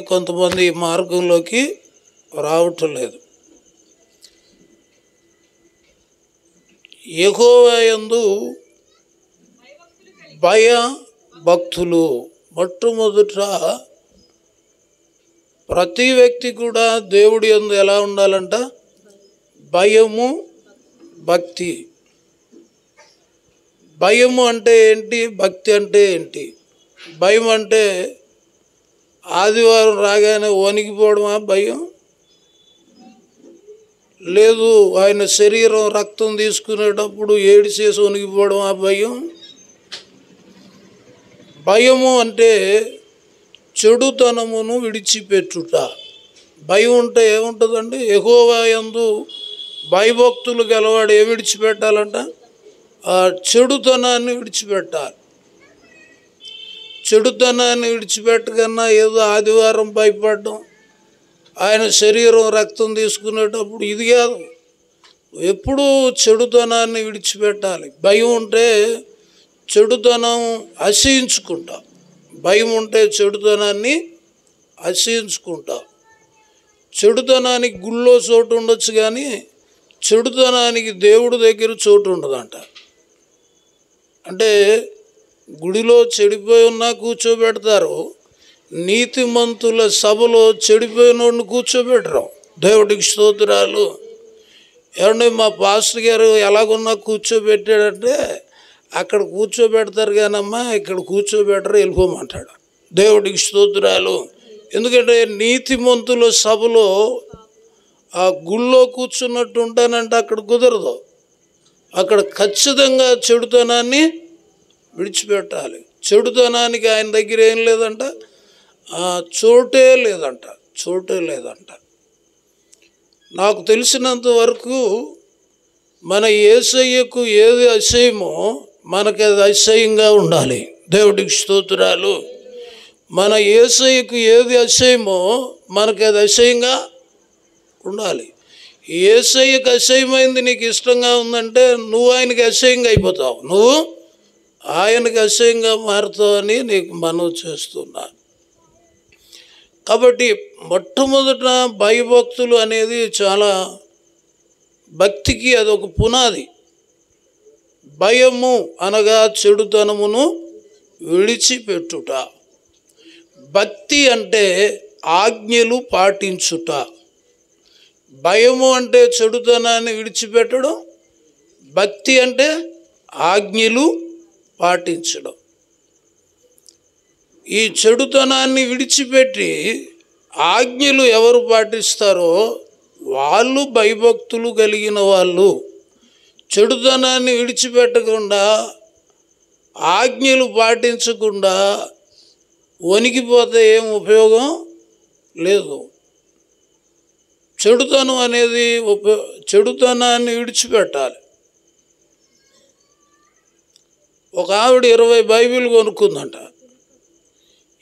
కొంతమంది ఈ మార్గంలోకి రావటం లేదు. యెహోవా యందు భయ భక్తులు. మొట్టమొదట ప్రతి వ్యక్తి కూడా దేవుడి యందు ఎలా ఉండాలంట? భయము భక్తి. భయము అంటే ఏంటి? భక్తి అంటే ఏంటి? భయం అంటే ఆదివారం రాగానే వణికిపోవడమా భయం? లేదు, ఆయన శరీరం రక్తం తీసుకునేటప్పుడు ఏడిచేసి వణికిపోవడమా భయం? భయము అంటే చెడుతనమును విడిచిపెట్టుట. భయం ఉంటే ఏముంటుందండి? యెహోవా యందు భయభక్తులు గలవాడు ఏమి విడిచిపెట్టాలంట? ఆ చెడుతనాన్ని విడిచిపెట్టాలి. చెడుతనాన్ని విడిచిపెట్టకన్నా ఏదో ఆదివారం భయపడడం, ఆయన శరీరం రక్తం తీసుకునేటప్పుడు ఇది కాదు. ఎప్పుడూ చెడుతనాన్ని విడిచిపెట్టాలి. భయం ఉంటే చెడుతనం అసహించుకుంటాం. భయం ఉంటే చెడుతనాన్ని అసహించుకుంటాం. చెడుతనానికి గుళ్ళో చోటు ఉండొచ్చు, కానీ చెడుతనానికి దేవుడి దగ్గర చోటు ఉండదంట. అంటే గుడిలో చెడిపోయి ఉన్నా కూర్చోబెడతారు, నీతిమంతుల సభలో చెడిపోయినోడిని కూర్చోబెట్టరు. దేవుడికి స్తోత్రాలు. ఏమంటే మా పాస్టర్ గారు ఎలాగున్నా కూర్చోబెట్టాడంటే అక్కడ కూర్చోబెడతారు కానమ్మా, ఇక్కడ కూర్చోబెట్టరు, వెళ్ళిపోమంటాడు. దేవుడికి స్తోత్రాలు. ఎందుకంటే నీతిమంతుల సభలో ఆ గుళ్ళో కూర్చున్నట్టు ఉంటానంటే అక్కడ కుదరదు. అక్కడ ఖచ్చితంగా చెడుతనాన్ని విడిచిపెట్టాలి. చెడుతనానికి ఆయన దగ్గర ఏం లేదంట, చోటే లేదంట, చోటే లేదంట. నాకు తెలిసినంత వరకు మన యేసయ్యకు ఏది అసహ్యమో మనకి అది అసహ్యంగా ఉండాలి. దేవుడికి స్తోత్రాలు. మన యేసయ్యకు ఏది అసహ్యమో మనకి అది అసహ్యంగా ఉండాలి. యేసయ్యకు అసహ్యమైంది నీకు ఇష్టంగా ఉందంటే నువ్వు ఆయనకి అసహ్యంగా అయిపోతావు, నువ్వు ఆయనకి అసహ్యంగా మారుతావని నీకు మనవి చేస్తున్నా. కాబట్టి మొట్టమొదట భయభక్తులు అనేది చాలా భక్తికి అదొక పునాది. భయము అనగా చెడుతనమును విడిచిపెట్టుట. భక్తి అంటే ఆజ్ఞలు పాటించుట. భయము అంటే చెడుతనాన్ని విడిచిపెట్టడం, భక్తి అంటే ఆజ్ఞలు పాటించడం. ఈ చెడుతనాన్ని విడిచిపెట్టి ఆజ్ఞలు ఎవరు పాటిస్తారో వాళ్ళు భయభక్తులు కలిగిన వాళ్ళు. చెడుతనాన్ని విడిచిపెట్టకుండా ఆజ్ఞలు పాటించకుండా వణికిపోతే ఏం ఉపయోగం లేదు. చెడుతనం అనేది చెడుతనాన్ని విడిచిపెట్టాలి. ఒక ఆవిడ 20 బైబిల్ కొనుక్కుందంట.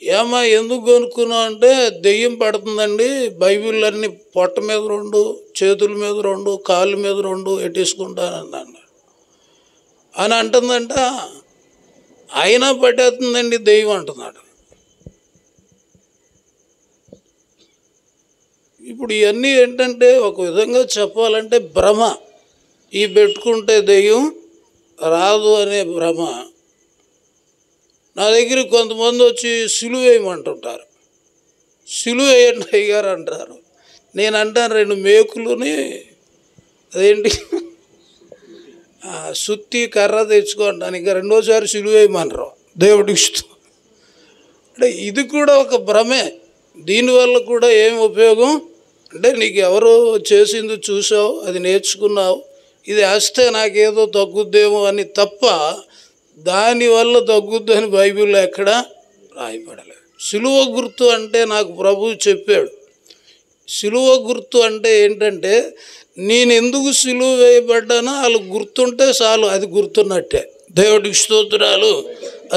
ఏమా ఎందుకు కొనుక్కున్నావు అంటే, దెయ్యం పడుతుందండి, బైబిల్ అన్నీ పొట్ట మీద 2, చేతుల మీద 2, కాళ్ళ మీద 2 ఎట్టేసుకుంటానన్నాను అని అంటుందంట. అయినా పట్టేస్తుందండి దెయ్యం అంటున్నాడు. ఇప్పుడు ఇవన్నీ ఏంటంటే ఒక విధంగా చెప్పాలంటే భ్రమ. ఈ పెట్టుకుంటే దెయ్యం రాదు అనే భ్రమ. నా దగ్గర కొంతమంది వచ్చి సిలువ వేయమంటుంటారు. సిలువ వేయండి అయ్యారు అంటారు. నేను అంటాను 2 మేకులని అదేంటి సుత్తి కర్ర తెచ్చుకుంటాను, ఇక రెండోసారి సిలువ వేయమనరు. దేవుడికి ఇష్టం అంటే ఇది కూడా ఒక భ్రమే. దీనివల్ల కూడా ఏం ఉపయోగం అంటే, నీకు ఎవరో చేసింది చూసావు, అది నేర్చుకున్నావు, ఇది వేస్తే నాకేదో తగ్గుద్దేమో అని తప్ప దానివల్ల తగ్గుద్దని బైబిల్లో ఎక్కడా రాయబడలేదు. సిలువ గుర్తు అంటే నాకు ప్రభువు చెప్పాడు. సిలువ గుర్తు అంటే ఏంటంటే, నేను ఎందుకు సిలువ వేయబడ్డానో వాళ్ళకి గుర్తుంటే చాలు, అది గుర్తున్నట్టే. దేవుడికి స్తోత్రాలు.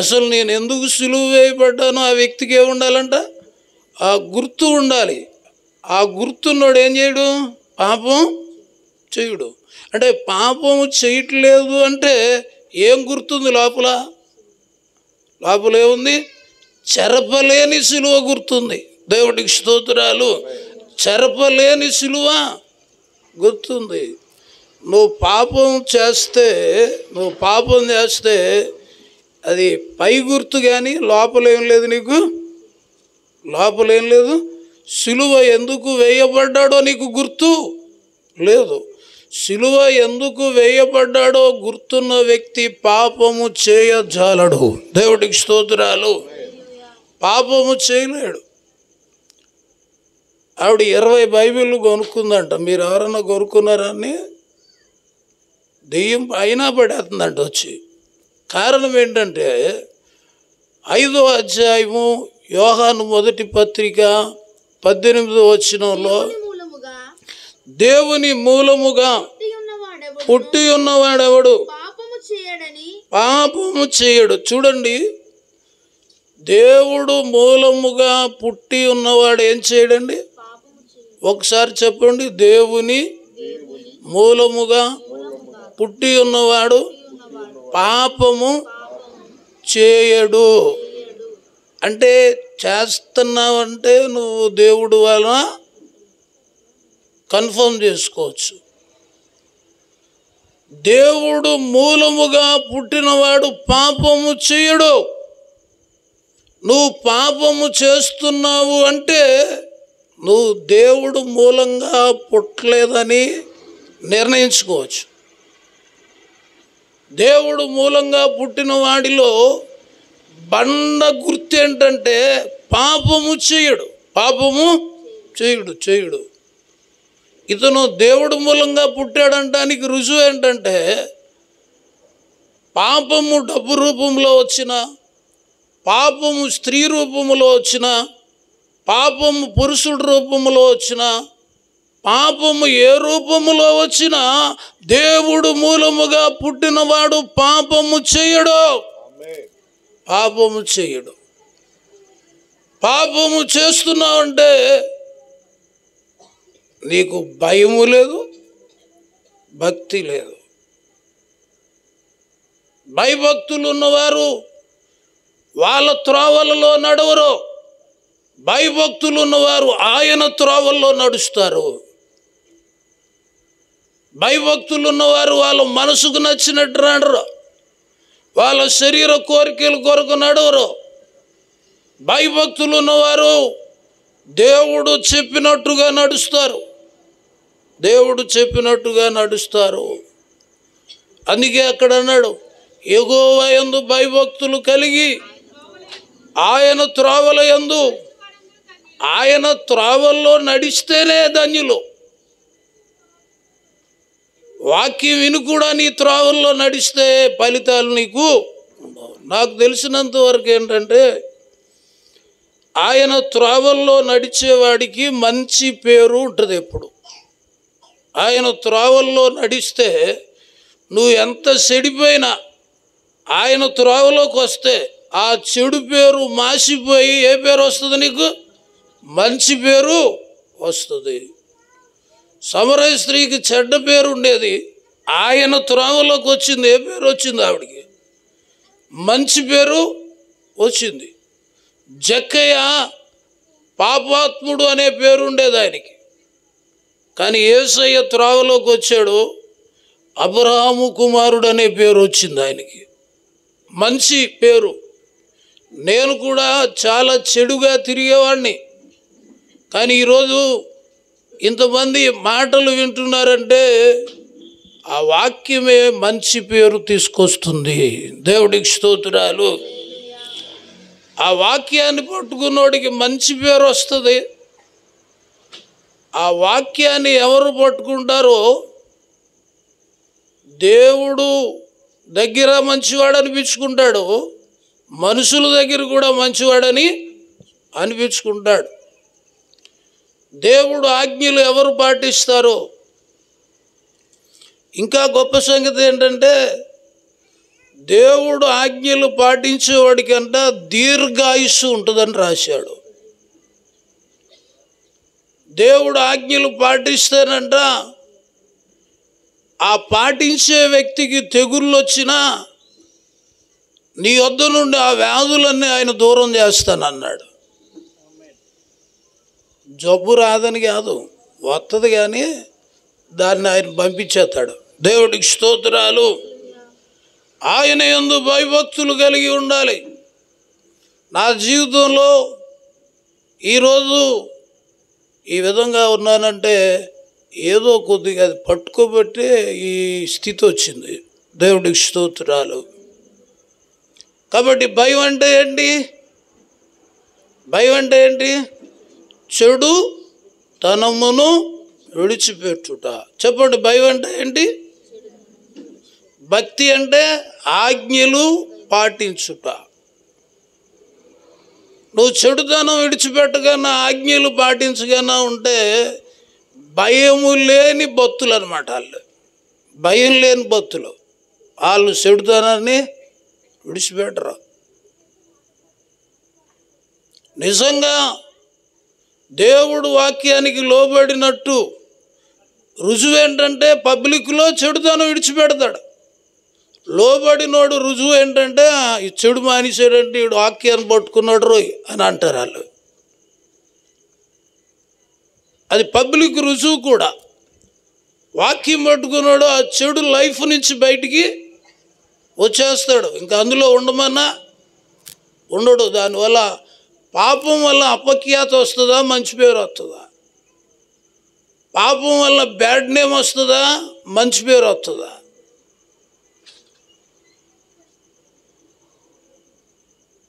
అసలు నేను ఎందుకు సిలువ వేయబడ్డానో ఆ వ్యక్తికి ఏముండాలంట? ఆ గుర్తు ఉండాలి. ఆ గుర్తున్నోడు ఏం చేయడు? పాపం చేయుడు. అంటే పాపం చేయట్లేదు అంటే ఏం గుర్తుంది లోపల? లోపల ఏముంది? చెరపలేని సిలువ గుర్తుంది. దేవుడికి స్తోత్రాలు. చెరపలేని సిలువ గుర్తుంది. నువ్వు పాపం చేస్తే అది పై గుర్తు, కానీ లోపలేం లేదు, నీకు లోపలేం లేదు. సిలువ ఎందుకు వేయబడ్డాడో నీకు గుర్తు లేదు. సిలువ ఎందుకు వేయబడ్డాడో గుర్తున్న వ్యక్తి పాపము చేయజాలడు. దేవుడికి స్తోత్రాలు. పాపము చేయలేడు. ఆవిడ 20 బైబిళ్ళు కొనుక్కుందంట. మీరు ఎవరన్నా కొనుక్కున్నారని? దెయ్యం అయినా పడేస్తుందంట వచ్చి. కారణం ఏంటంటే 5వ అధ్యాయము యోహాను మొదటి పత్రిక 18వ వచనంలో దేవుని మూలముగా పుట్టి ఉన్నవాడెవడు పాపము చేయడు. చూడండి, దేవుడు మూలముగా పుట్టి ఉన్నవాడు ఏం చేయడండి? ఒకసారి చెప్పండి. దేవుని మూలముగా పుట్టి ఉన్నవాడు పాపము చేయడు. అంటే చేస్తున్నావంటే నువ్వు దేవుడు వలన కన్ఫర్మ్ చేసుకోవచ్చు. దేవుడు మూలముగా పుట్టినవాడు పాపము చేయడు. నువ్వు పాపము చేస్తున్నావు అంటే నువ్వు దేవుడు మూలంగా పుట్టలేదని నిర్ణయించుకోవచ్చు. దేవుడు మూలంగా పుట్టిన వాడిలో బండ గుర్తు ఏంటంటే పాపము చేయడు. పాపము చేయడు. ఇతను దేవుడు మూలంగా పుట్టాడంటానికి రుజువు ఏంటంటే పాపము డబ్బు రూపంలో వచ్చిన, పాపము స్త్రీ రూపంలో వచ్చిన, పాపము పురుషుడి రూపంలో వచ్చిన, పాపము ఏ రూపములో వచ్చినా దేవుడు మూలముగా పుట్టినవాడు పాపము చేయడు. పాపము చేస్తున్నావంటే నీకు భయము లేదు, భక్తి లేదు. భయభక్తులు ఉన్నవారు వాళ్ళ త్రోవలలో నడవరు. భయభక్తులు ఉన్నవారు ఆయన త్రోవల్లో నడుస్తారు. భయభక్తులు ఉన్నవారు వాళ్ళ మనసుకు నచ్చినట్టు నడరు, వాళ్ళ శరీర కోరికల కొరకు నడవరు. భయభక్తులు ఉన్నవారు దేవుడు చెప్పినట్టుగా నడుస్తారు. అందుకే అక్కడ అన్నాడు, యెహోవా యందు భయభక్తులు కలిగి ఆయన త్రోవల యందు, ఆయన త్రోవల్లో నడిస్తేనే ధన్యులు. వాక్యం విని కూడా నీ త్రోవల్లో నడిస్తే ఫలితాలు నీకు. నాకు తెలిసినంత వరకు ఏంటంటే ఆయన త్రోవల్లో నడిచేవాడికి మంచి పేరు ఉంటుంది. ఎప్పుడు ఆయన త్రోవల్లో నడిస్తే నువ్వు ఎంత చెడిపోయినా ఆయన త్రోవలోకి వస్తే ఆ చెడు పేరు మాసిపోయి ఏ పేరు వస్తుంది నీకు? మంచి పేరు వస్తుంది. సమరయ స్త్రీకి చెడ్డ పేరు ఉండేది, ఆయన త్రోవలోకి వచ్చింది. ఏ పేరు వచ్చింది ఆవిడికి? మంచి పేరు వచ్చింది. జక్కయ్య పాపాత్ముడు అనే పేరు ఉండేది ఆయనకి, కానీ యేసయ్య త్రోవలోకి వచ్చాడు, అబ్రహాము కుమారుడు అనే పేరు వచ్చింది ఆయనకి. మంచి పేరు. నేను కూడా చాలా చెడుగా తిరిగేవాడిని, కానీ ఈరోజు ఇంతమంది మాటలు వింటున్నారంటే ఆ వాక్యమే మంచి పేరు తీసుకొస్తుంది. దేవుడికి స్తోత్రాలు. ఆ వాక్యాన్ని పట్టుకున్నోడికి మంచి పేరు వస్తుంది. ఆ వాక్యాన్ని ఎవరు పట్టుకుంటారో దేవుడు దగ్గర మంచివాడు అనిపించుకుంటాడు, మనుషుల దగ్గర కూడా మంచివాడని అనిపించుకుంటాడు. దేవుడు ఆజ్ఞలు ఎవరు పాటిస్తారో, ఇంకా గొప్ప సంగతి ఏంటంటే దేవుడు ఆజ్ఞలు పాటించేవాడికంట దీర్ఘాయుస్సు ఉంటుందని రాశాడు. దేవుడు ఆజ్ఞలు పాటిస్తేనంట ఆ పాటించే వ్యక్తికి తెగుళ్ళు వచ్చినా నీ వద్ద నుండి ఆ వ్యాధులన్నీ ఆయన దూరం చేస్తానన్నాడు. జబ్బు రాదని కాదు, వస్తుంది కానీ దాన్ని ఆయన పంపించేస్తాడు. దేవుడికి స్తోత్రాలు. ఆయన యందు భయభక్తులు కలిగి ఉండాలి. నా జీవితంలో ఈరోజు ఈ విధంగా ఉన్నానంటే ఏదో కొద్దిగా అది పట్టుకోబట్టే ఈ స్థితి వచ్చింది. దేవుడికి స్తోత్రాలు. కాబట్టి భయం అంటే ఏంటి? భయం అంటే ఏంటి? చెడు తనమును విడిచిపెట్టుట. చెప్పండి, భయం అంటే ఏంటి? భక్తి అంటే ఆజ్ఞలు పాటించుట. నువ్వు చెడుతనం విడిచిపెట్టగానే ఆజ్ఞలు పాటించగానే ఉంటే భయము లేని భక్తులు అనమాట. వాళ్ళు భయం లేని భక్తులు. వాళ్ళు చెడుతనాన్ని విడిచిపెట్టరు. నిజంగా దేవుడు వాక్యానికి లోబడినట్టు రుజువు ఏంటంటే పబ్లిక్లో చెడుతనం విడిచిపెడతాడు. లోబడినోడు రుజువు ఏంటంటే ఈ చెడు మానేసాడంటే వీడు వాక్యాన్ని పట్టుకున్నాడు రోయ్ అని అంటారు వాళ్ళు. అది పబ్లిక్ రుజువు కూడా. వాక్యం పట్టుకున్నాడు ఆ చెడు లైఫ్ నుంచి బయటికి వచ్చేస్తాడు. ఇంకా అందులో ఉండమన్నా ఉండడు. దానివల్ల పాపం వల్ల అపఖ్యాత వస్తుందా, మంచి పేరు వస్తుందా? పాపం వల్ల బ్యాడ్ నేమ్ వస్తుందా, మంచి పేరు వస్తుందా?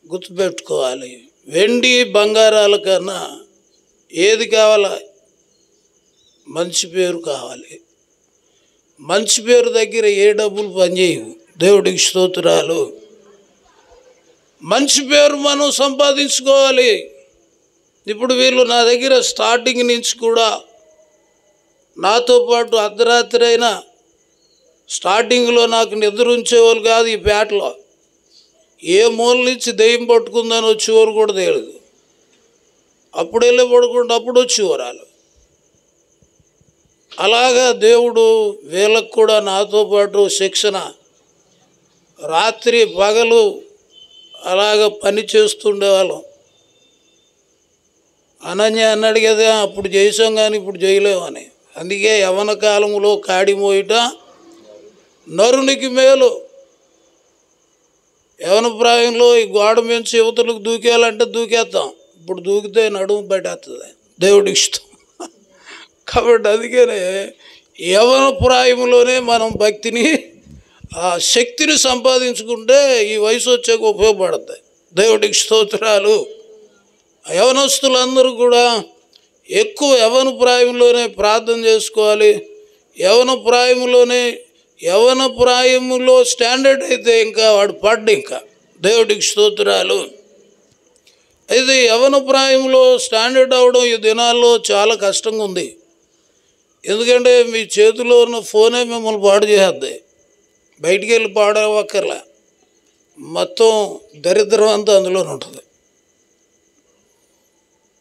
గుర్తుపెట్టుకోవాలి. వెండి బంగారాల కన్నా ఏది కావాలా? మంచి పేరు కావాలి. మంచి పేరు దగ్గర ఏ డబ్బులు పనిచేయవు. దేవుడికి స్తోత్రాలు. మంచి పేరు మనం సంపాదించుకోవాలి. ఇప్పుడు వీళ్ళు నా దగ్గర స్టార్టింగ్ నుంచి కూడా నాతో పాటు అర్ధరాత్రి అయినా స్టార్టింగ్లో నాకు నిద్ర ఉంచేవాళ్ళు కాదు. ఈ పేటలో ఏ మూల నుంచి దెయ్యం పట్టుకుందని వచ్చేవారు కూడా తెలియదు. అప్పుడు వెళ్ళి పడుకుంటే అప్పుడు వచ్చేవారు వాళ్ళు. అలాగా దేవుడు వీళ్ళకు కూడా నాతో పాటు శిక్షణ, రాత్రి పగలు అలాగ పని చేస్తుండేవాళ్ళం. అనన్య అన్నాడు కదా, అప్పుడు చేసాం కానీ ఇప్పుడు చేయలేమని. అందుకే యవ్వన కాలంలో కాడి మోయిట నరునికి మేలు. యవ్వన ప్రాయంలో ఈ గోడ మించి యువతలకు దూకేయాలంటే దూకేస్తాం. ఇప్పుడు దూకితే నడుము పట్టేస్తుంది. దేవుడికి ఇష్టం. కాబట్టి అందుకనే యవ్వన ప్రాయంలోనే మనం భక్తిని, ఆ శక్తిని సంపాదించుకుంటే ఈ వయసు వచ్చాక ఉపయోగపడుతుంది. దేవుడికి స్తోత్రాలు. యవనస్తులందరూ కూడా ఎక్కువ యవ్వన ప్రాయంలోనే ప్రార్థన చేసుకోవాలి. యవ్వన ప్రాయములో స్టాండర్డ్ అయితే ఇంకా వాడు పడ్డు. ఇంకా దేవుడికి స్తోత్రాలు. అయితే యవ్వన ప్రాయంలో స్టాండర్డ్ అవ్వడం ఈ దినాల్లో చాలా కష్టంగా ఉంది. ఎందుకంటే మీ చేతిలో ఉన్న ఫోనే మిమ్మల్ని పాడు చేసేద్ది. బయటికి వెళ్ళి పాడవక్కర్లా, మొత్తం దరిద్రం అంతా అందులోనే ఉంటుంది.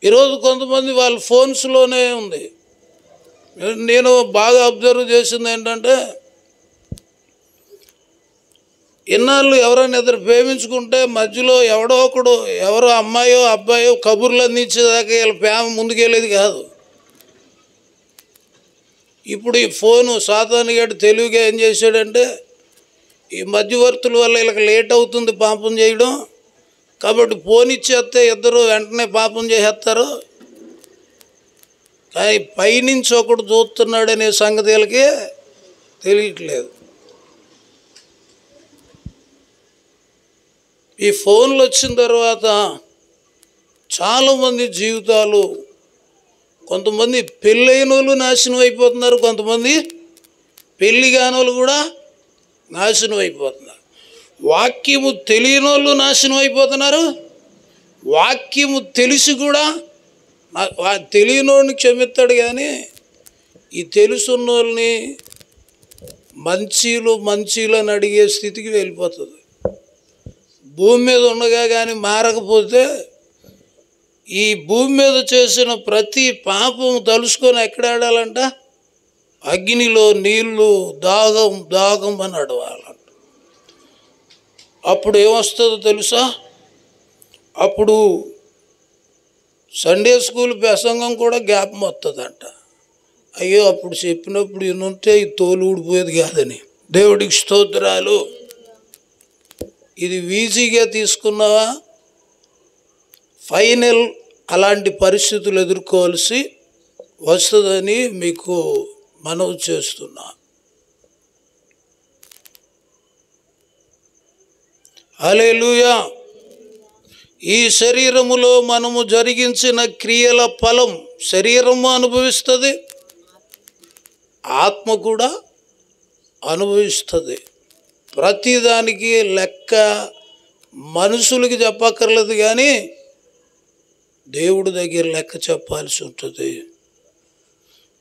ఈరోజు కొంతమంది వాళ్ళ ఫోన్స్లోనే ఉంది. నేను బాగా అబ్జర్వ్ చేసింది ఏంటంటే, ఇన్నాళ్ళు ఎవరైనా ఇద్దరు ప్రేమించుకుంటే మధ్యలో ఎవడో ఒకడు, ఎవరో అమ్మాయో అబ్బాయో కబుర్లు అందించేదాకా వీళ్ళ ప్రేమ ముందుకెళ్ళేది కాదు. ఇప్పుడు ఈ ఫోను సాతానుగాడు తెలివిగా ఏం చేశాడంటే, ఈ మధ్యవర్తుల వల్ల వీళ్ళకి లేట్ అవుతుంది పాపం చేయడం. కాబట్టి ఫోన్ ఇచ్చేస్తే ఇద్దరు వెంటనే పాపం చేసేస్తారు. కానీ పైనుంచి ఒకడు చూస్తున్నాడనే సంగతి వీళ్ళకి తెలియట్లేదు. ఈ ఫోన్లు వచ్చిన తర్వాత చాలామంది జీవితాలు, కొంతమంది పెళ్ళైన వాళ్ళు నాశనం అయిపోతున్నారు, కొంతమంది పెళ్ళి కాని వాళ్ళు కూడా నాశనం అయిపోతున్నారు. వాక్యము తెలియని వాళ్ళు నాశనం అయిపోతున్నారు. వాక్యము తెలిసి కూడా తెలియనోడిని క్షమిస్తాడు, కానీ ఈ తెలుసున్న వాళ్ళని మంచీలు అని అడిగే స్థితికి వెళ్ళిపోతుంది. భూమి మీద ఉండగా కానీ మారకపోతే ఈ భూమి మీద చేసిన ప్రతి పాపం తలుసుకొని ఎక్కడ ఆడాలంట? అగ్నిలో నీళ్ళు దాగం అని అడవాలంట. అప్పుడు ఏమొస్తుందో తెలుసా? అప్పుడు సండే స్కూల్ ప్రసంగం కూడా జ్ఞాపకం వస్తుందంట. అయ్యో అప్పుడు చెప్పినప్పుడు ఇన్నుంటే ఈ తోలు ఊడిపోయేది కాదని. దేవుడికి స్తోత్రాలు. ఇది ఈజీగా తీసుకున్నావా? ఫైనల్ అలాంటి పరిస్థితులు ఎదుర్కోవాల్సి వస్తుందని మీకు మనవి చేస్తున్నా. హల్లెలూయా. ఈ శరీరములో మనము జరిగించిన క్రియల ఫలం శరీరము అనుభవిస్తుంది, ఆత్మ కూడా అనుభవిస్తుంది. ప్రతిదానికి లెక్క మనుషులకి చెప్పక్కర్లేదు, కానీ దేవుడి దగ్గర లెక్క చెప్పాల్సి ఉంటుంది.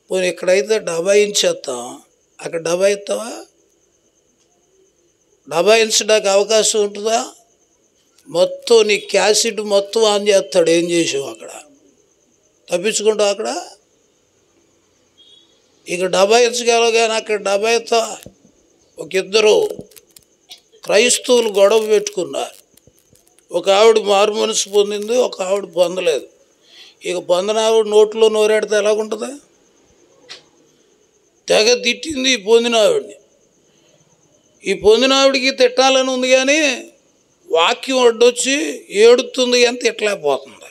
పోనీ ఇక్కడైతే డబాయించేస్తాం, అక్కడ డబాయిస్తావా? డబాయించడానికి అవకాశం ఉంటుందా? మొత్తం నీ క్యాసెట్ మొత్తం ఆన్ చేస్తాడు. ఏం చేసావు అక్కడ? తప్పించుకుంటావు అక్కడ. ఇక డబాయించగలవు, కానీ అక్కడ డబాయిస్తావా? ఒక ఇద్దరు క్రైస్తవులు గొడవ పెట్టుకున్నారు. ఒక ఆవిడ మారు మనసు పొందింది, ఒక ఆవిడ పొందలేదు. ఇక పొందిన ఆవిడ నోట్లో నోరెడితే ఎలాగుంటుంది? తెగ తిట్టింది ఈ పొందిన ఆవిడని. ఈ పొందిన ఆవిడికి తిట్టాలని ఉంది, కానీ వాక్యం అడ్డొచ్చి ఏడుతుంది కానీ తిట్టలేకపోతుంది.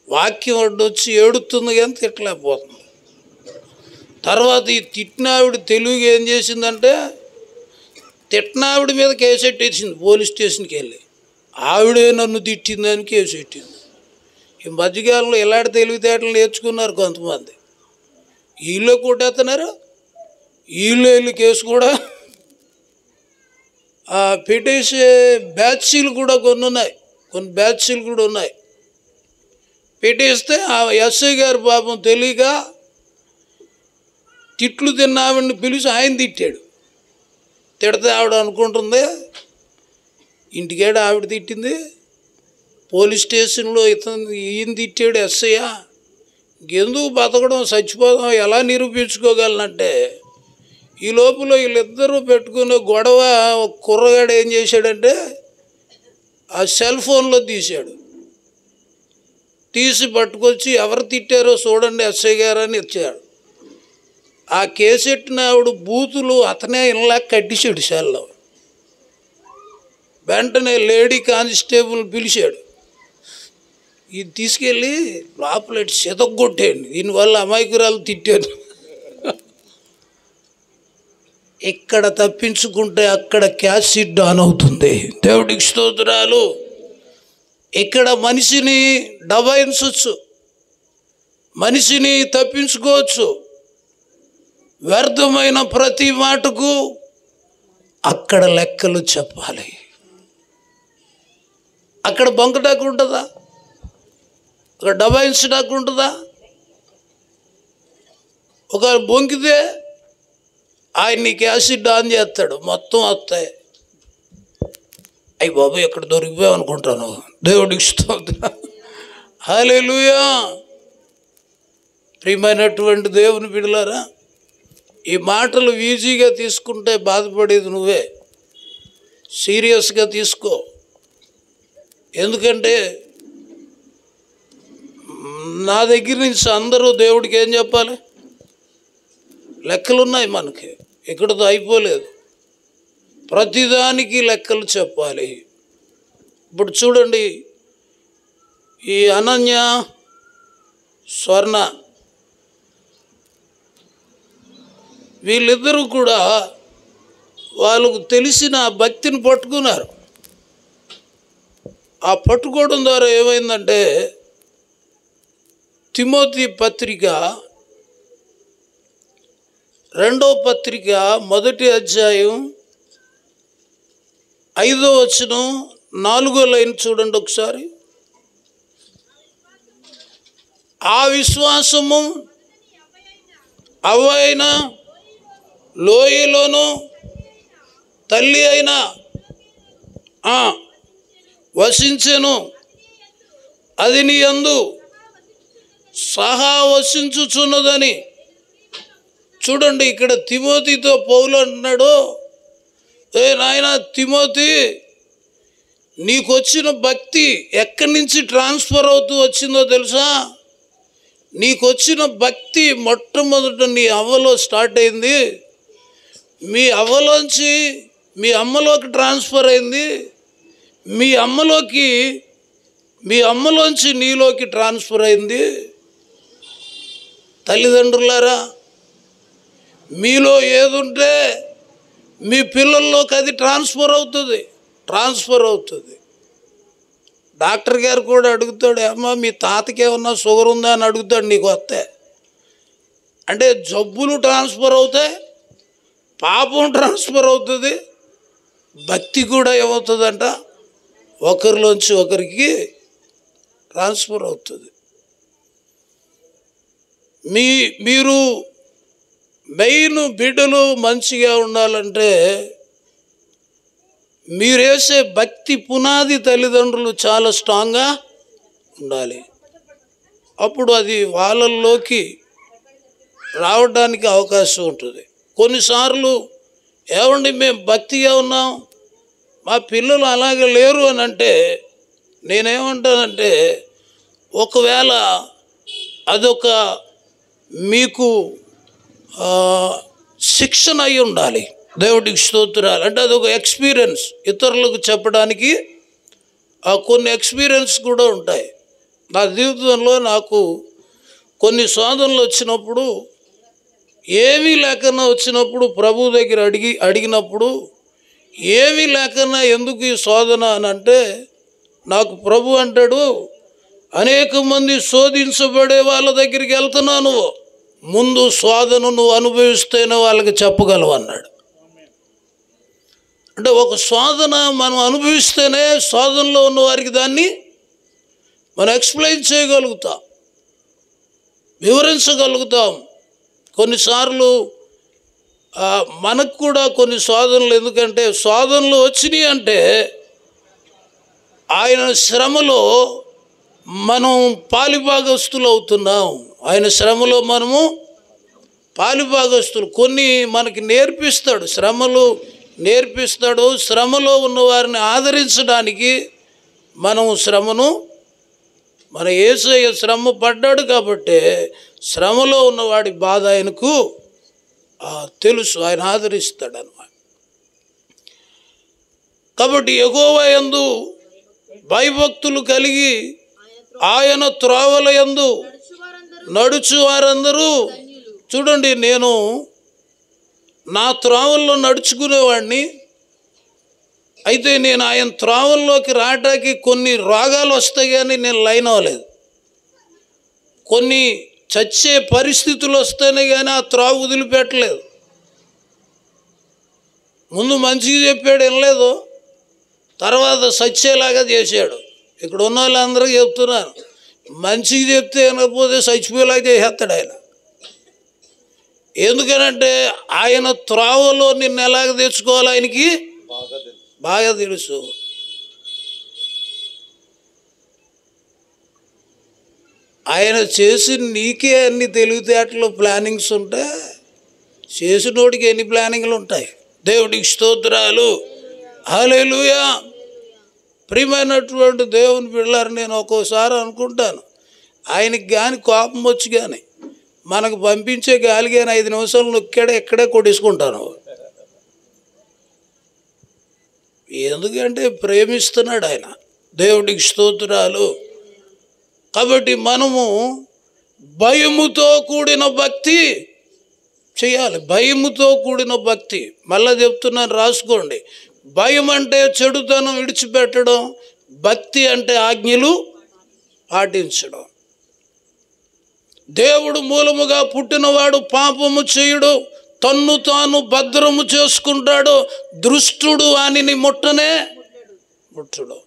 వాక్యం అడ్డొచ్చి ఏడుతుంది కానీ తిట్టలేకపోతుంది. తర్వాత ఈ తిట్టినావిడ తెలుగు ఏం చేసిందంటే తిట్టినావిడ మీద కేసు పెట్టేసింది. పోలీస్ స్టేషన్కి వెళ్ళి ఆవిడే నన్ను తిట్టిందని కేసు పెట్టింది. ఈ మధ్యకాలంలో ఇలాంటి తెలివితేటలు నేర్చుకున్నారు కొంతమంది. వీళ్ళు కొట్టేస్తున్నారు, వీళ్ళు వెళ్ళి కేసు కూడా పెట్టేసే బ్యాచ్లు కూడా కొన్ని బ్యాచ్లు కూడా ఉన్నాయి. పెట్టేస్తే ఆ ఎస్ఐ గారు పాపం తెలియక తిట్లు తిన్న ఆవిడని పిలిచి ఆయన తిట్టాడు. తిడితే ఆవిడ అనుకుంటుంది ఇంటికాడ ఆవిడ తిట్టింది, పోలీస్ స్టేషన్లో ఈయన తిట్టాడు ఎస్ఐయా, ఎందుకు బతకడం, చచ్చిపోదాం, ఎలా నిరూపించుకోగలనంటే ఈ లోపల వీళ్ళిద్దరూ పెట్టుకునే గొడవ. ఒక కుర్రగాడు ఏం చేశాడంటే ఆ సెల్ ఫోన్లో తీశాడు. తీసి పట్టుకొచ్చి ఎవరు తిట్టారో చూడండి ఎస్ఐ గారు అని ఇచ్చాడు. ఆ కేసెట్టిన ఆవిడ బూతులు అతనే ఇలా కట్టించాడు సెల్లో. వెంటనే లేడీ కానిస్టేబుల్ పిలిచాడు. ఇది తీసుకెళ్ళి లోపల సితగొట్టేయండి, దీనివల్ల అమాయకురాలు తిట్టాను. ఇక్కడ తప్పించుకుంటే అక్కడ క్యాసెట్ ఆన్ అవుతుంది. దేవుడికి స్తోత్రాలు. ఇక్కడ మనిషిని డబాయించవచ్చు, మనిషిని తప్పించుకోవచ్చు. వ్యర్థమైన ప్రతి మాటకు అక్కడ లెక్కలు చెప్పాలి. అక్కడ బొంకటాకు ఉంటుందా? అక్కడ డబాయించడానికి ఉంటుందా? ఒక బొంకితే ఆయన నీకు యాసిడ్ ఆన్ చేస్తాడు, మొత్తం వస్తాయి. అయ్యి బాబు ఎక్కడ దొరికిపోయావు అనుకుంటాను. దేవుడికి స్తోత్రం. హల్లెలూయా. ప్రియమైనటువంటి దేవుని బిడ్డలారా, ఈ మాటలు ఈజీగా తీసుకుంటే బాధపడేది నువ్వే. సీరియస్గా తీసుకో. ఎందుకంటే నా దగ్గర నుంచి అందరూ దేవుడికి ఏం చెప్పాలి? లెక్కలు ఉన్నాయి మనకి, ఇక్కడతో అయిపోలేదు. ప్రతిదానికి లెక్కలు చెప్పాలి. ఇప్పుడు చూడండి, ఈ అనన్య, స్వర్ణ వీళ్ళిద్దరూ కూడా వాళ్ళకు తెలిసిన భక్తిని పట్టుకున్నారు. ఆ పట్టుకోవడం ద్వారా ఏమైందంటే తిమోతి పత్రిక 2వ పత్రిక 1వ అధ్యాయం 5వ వచనం 4వ లైన్ చూడండి ఒకసారి. ఆ విశ్వాసము అవ్వైన లోయలోను తల్లి అయిన వసించెను, అది నీ యందు సహా వసించుచున్నదని. చూడండి, ఇక్కడ తిమోతితో పౌలు అంటున్నాడు, ఏ నాయన తిమోతి, నీకు వచ్చిన భక్తి ఎక్కడి నుంచి ట్రాన్స్ఫర్ అవుతూ వచ్చిందో తెలుసా? నీకు వచ్చిన భక్తి మొట్టమొదట నీ అవ్వలో స్టార్ట్ అయింది. మీ అవ్వలోంచి మీ అమ్మలోకి ట్రాన్స్ఫర్ అయింది. మీ అమ్మలోంచి నీలోకి ట్రాన్స్ఫర్ అయింది. తల్లిదండ్రులారా, మీలో ఏదుంటే మీ పిల్లల్లోకి అది ట్రాన్స్ఫర్ అవుతుంది. డాక్టర్ గారు కూడా అడుగుతాడు, అమ్మ మీ తాతకి ఏమన్నా షుగర్ ఉందా అని అడుగుతాడు. నీకు వస్తే అంటే జబ్బులు ట్రాన్స్ఫర్ అవుతాయి, పాపం ట్రాన్స్ఫర్ అవుతుంది, భక్తి కూడా ఏమవుతుందంట ఒకరిలోంచి ఒకరికి ట్రాన్స్ఫర్ అవుతుంది. మీరు మెయిన్ బిడ్డలు మంచిగా ఉండాలంటే మీరేసే భక్తి పునాది తల్లిదండ్రులు చాలా స్ట్రాంగ్గా ఉండాలి. అప్పుడు అది వాళ్ళల్లోకి రావడానికి అవకాశం ఉంటుంది. కొన్నిసార్లు ఏమండి మేము భక్తిగా ఉన్నాం, మా పిల్లలు అలాగే లేరు అని అంటే నేనేమంటానంటే, ఒకవేళ అదొక మీకు శిక్షణ అయి ఉండాలి. దేవుడికి స్తోత్రాలు. అంటే అదొక ఎక్స్పీరియన్స్, ఇతరులకు చెప్పడానికి కొన్ని ఎక్స్పీరియన్స్ కూడా ఉంటాయి. నా జీవితంలో నాకు కొన్ని శోధనలు వచ్చినప్పుడు, ఏమీ లేకన్నా వచ్చినప్పుడు ప్రభు దగ్గర అడిగినప్పుడు ఏమీ లేకన్నా ఎందుకు ఈ శోధన అని అంటే, నాకు ప్రభు అంటాడు, అనేక మంది శోధించబడే వాళ్ళ దగ్గరికి వెళ్తున్నాను, ముందు శోధన నువ్వు అనుభవిస్తేనే వాళ్ళకి చెప్పగలవు అన్నాడు. అంటే ఒక శోధన మనం అనుభవిస్తేనే శోధనలో ఉన్న వారికి దాన్ని మనం ఎక్స్ప్లెయిన్ చేయగలుగుతాం, వివరించగలుగుతాం. కొన్నిసార్లు మనకు కూడా కొన్ని శోధనలు, ఎందుకంటే శోధనలు వచ్చినాయి అంటే ఆయన శ్రమలో మనం పాలిభాగస్తులు అవుతున్నాం. ఆయన శ్రమలో మనము పాలిభాగస్తులు. కొన్ని మనకి నేర్పిస్తాడు, శ్రమలు నేర్పిస్తాడు. శ్రమలో ఉన్న వారిని ఆదరించడానికి మనము మన యేసయ్య శ్రమ పడ్డాడు కాబట్టి శ్రమలో ఉన్నవాడి బాధ ఆయనకు తెలుసు, ఆయన ఆదరిస్తాడు అన్నమాట. కాబట్టి యెహోవా యందు భయభక్తులు కలిగి ఆయన త్రోవల యందు నడుచు వారందరూ, చూడండి, నేను నా త్రోవల్లో నడుచుకునేవాడిని. అయితే నేను ఆయన త్రోవల్లోకి రావడానికి కొన్ని రోగాలు వస్తాయి కానీ నేను లైన్ అవ్వలేదు. కొన్ని చచ్చే పరిస్థితులు వస్తేనే కానీ ఆ త్రోవ వదిలిపెట్టలేదు. ముందు మంచిగా చెప్పాడు, వినలేదు, తర్వాత చచ్చేలాగా చేశాడు. ఇక్కడ ఉన్న వాళ్ళందరికీ చెప్తున్నాను, మంచిగా చెప్తే వినకపోతే చచ్చిపోయేలాగా చేసేస్తాడు ఆయన. ఎందుకనంటే ఆయన త్రోవలో నిన్ను ఎలాగ తెచ్చుకోవాలి ఆయనకి బాగా తెలుసు. ఆయన చేసి నీకే అన్ని తెలివితేటలు ప్లానింగ్స్ ఉంటే చేసినోడికి ఎన్ని ప్లానింగ్లు ఉంటాయి. దేవుడికి స్తోత్రాలు, హల్లెలూయా. ప్రియమైనటువంటి దేవుని పిల్లలు, నేను ఒక్కోసారి అనుకుంటాను, ఆయనకి కానీ కోపం వచ్చి కానీ మనకు పంపించే గాలి కానీ 5 నిమిషాలు ఇక్కడే కొట్టేసుకుంటాను. ఎందుకంటే ప్రేమిస్తున్నాడు ఆయన. దేవుడికి స్తోత్రాలు. కాబట్టి మనము భయముతో కూడిన భక్తి చేయాలి. భయముతో కూడిన భక్తి, మళ్ళా చెప్తున్నాను, రాసుకోండి. భయం అంటే చెడుతనం విడిచిపెట్టడం, భక్తి అంటే ఆజ్ఞలు పాటించడం. దేవుడు మూలముగా పుట్టినవాడు పాపము చేయుడు, తన్ను తాను భద్రము చేసుకుంటాడు, దృష్టుడు వానిని ముట్టడు.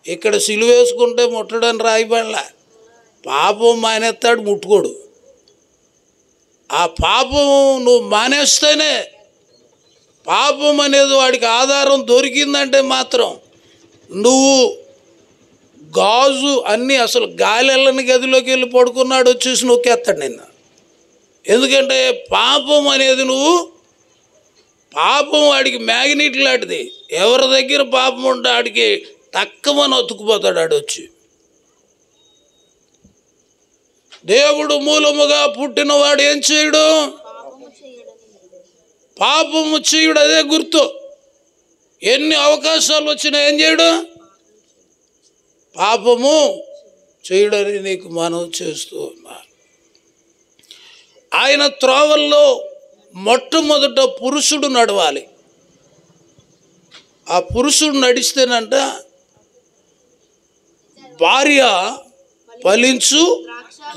ఇక్కడ సిలువేసుకుంటే ముట్టడని రాయబడలే. పాపం మానేస్తాడు, ముట్టుకోడు. ఆ పాపం నువ్వు మానేస్తేనే, పాపం అనేది వాడికి ఆధారం దొరికిందంటే మాత్రం నువ్వు గాజు అన్నీ, అసలు గాలి వెళ్ళని గదిలోకి వెళ్ళి పడుకున్నాడు, వచ్చేసి నొక్కేస్తాడు నిన్న. ఎందుకంటే పాపం అనేది నువ్వు పాపం వాడికి మ్యాగ్నెట్ లాంటిది. ఎవరి దగ్గర పాపం ఉంటే ఆడికి తక్కువని ఒత్తుకుపోతాడు ఆడొచ్చి. దేవుడు మూలముగా పుట్టినవాడు ఏం చేయడు? పాపము చేయడు. అదే గుర్తు. ఎన్ని అవకాశాలు వచ్చినా ఏం చేయడు? పాపము చేయడని నీకు మనవి చేస్తూ ఉన్నాను. ఆయన త్రోవల్లో మొట్టమొదట పురుషుడు నడవాలి. ఆ పురుషుడు నడిస్తేనంట భార్య ఫలించు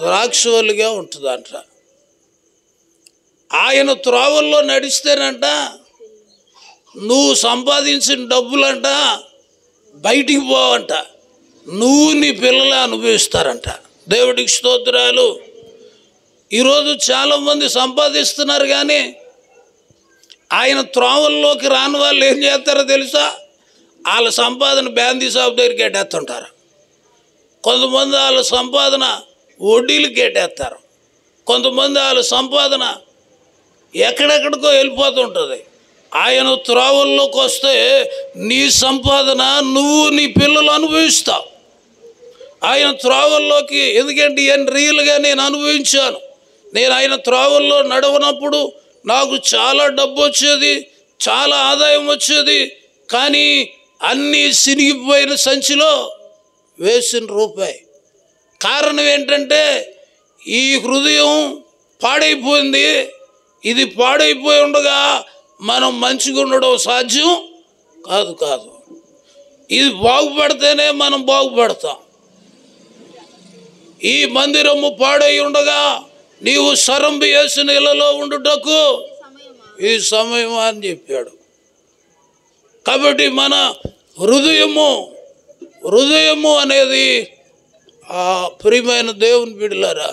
ద్రాక్షవల్లిగా ఉంటుందంట. ఆయన త్రోవల్లో నడిస్తేనంట నువ్వు సంపాదించిన డబ్బులంట బయటికి పోవంట, నువ్వు నీ పిల్లలే అనుభవిస్తారంట. దేవుడికి స్తోత్రాలు. ఈరోజు చాలామంది సంపాదిస్తున్నారు, కానీ ఆయన త్రోవల్లోకి రాని వాళ్ళు ఏం చేస్తారో తెలుసా? వాళ్ళ సంపాదన బ్యాందీ షాప్ దగ్గరికి ఎట్టేస్తుంటారు. కొంతమంది వాళ్ళ సంపాదన వడ్డీలకి ఎట్టేస్తారు. కొంతమంది వాళ్ళ సంపాదన ఎక్కడెక్కడికో వెళ్ళిపోతుంటుంది. ఆయన త్రోవల్లోకి వస్తే నీ సంపాదన నువ్వు నీ పిల్లలు అనుభవిస్తావు. ఆయన త్రోవల్లోకి, ఎందుకంటే ఇవన్నీ రియల్గా నేను అనుభవించాను. నేను ఆయన త్రోవల్లో నడవనప్పుడు నాకు చాలా డబ్బు వచ్చేది, చాలా ఆదాయం వచ్చేది, కానీ అన్నీ సిరిగిపోయిన సంచిలో వేసిన రూపాయి. కారణం ఏంటంటే ఈ హృదయం పాడైపోయింది. ఇది పాడైపోయి ఉండగా మనం మంచిగా ఉండడం సాధ్యం కాదు. ఇది బాగుపడితేనే మనం బాగుపడతాం. ఈ మందిరము పాడై ఉండగా నీవు సరంబి వేసిన ఇళ్లలో ఉండుటకు ఈ సమయం అని చెప్పాడు. కాబట్టి మన హృదయము అనేది ఆ ప్రియమైన దేవుని బిడ్డలారా,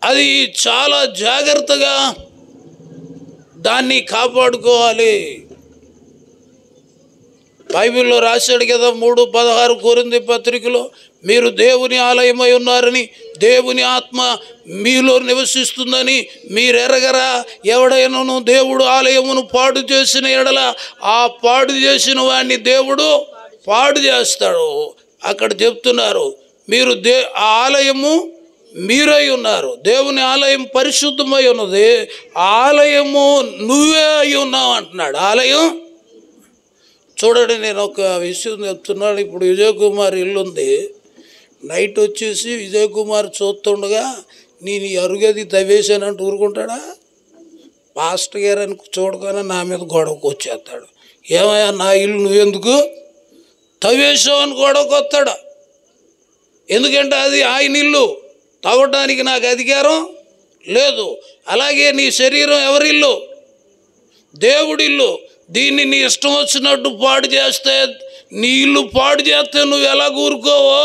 అది చాలా జాగ్రత్తగా దాన్ని కాపాడుకోవాలి. బైబిల్లో రాశాడు కదా 3:16 కొరింథీ పత్రికలో, మీరు దేవుని ఆలయమై ఉన్నారని, దేవుని ఆత్మ మీలో నివసిస్తుందని మీరెరగరా? ఎవడైనాను దేవుడు ఆలయమును పాడు చేసిన ఎడల ఆ పాడు చేసిన వాడిని దేవుడు పాడు చేస్తాడు. అక్కడ చెప్తున్నారు, మీరు ఆ ఆలయము మీరై ఉన్నారు. దేవుని ఆలయం పరిశుద్ధమై ఉన్నది, ఆలయము నువ్వే అయి ఉన్నావు అంటున్నాడు. ఆలయం చూడండి, నేను ఒక విషయం చెప్తున్నాను. ఇప్పుడు విజయ్ కుమార్ ఇల్లు ఉంది. నైట్ వచ్చేసి విజయ్ కుమార్ చూస్తుండగా నేను ఈ అరుగది తవ్వేశానంటూ ఊరుకుంటాడా? పాస్టర్ గారు అని చూడగానే నా మీద గొడవకు వచ్చేస్తాడు. ఏమయ్యా నా ఇల్లు నువ్వెందుకు తవ్వేశావు అని గొడవకు వస్తాడు. ఎందుకంటే అది ఆయన ఇల్లు, తవ్వటానికి నాకు అధికారం లేదు. అలాగే నీ శరీరం ఎవరిల్లు? దేవుడిల్లు. దీన్ని నీ ఇష్టం వచ్చినట్టు పాడు చేస్తే, నీ ఇల్లు పాడు చేస్తే నువ్వు ఎలా ఊరుకోవో,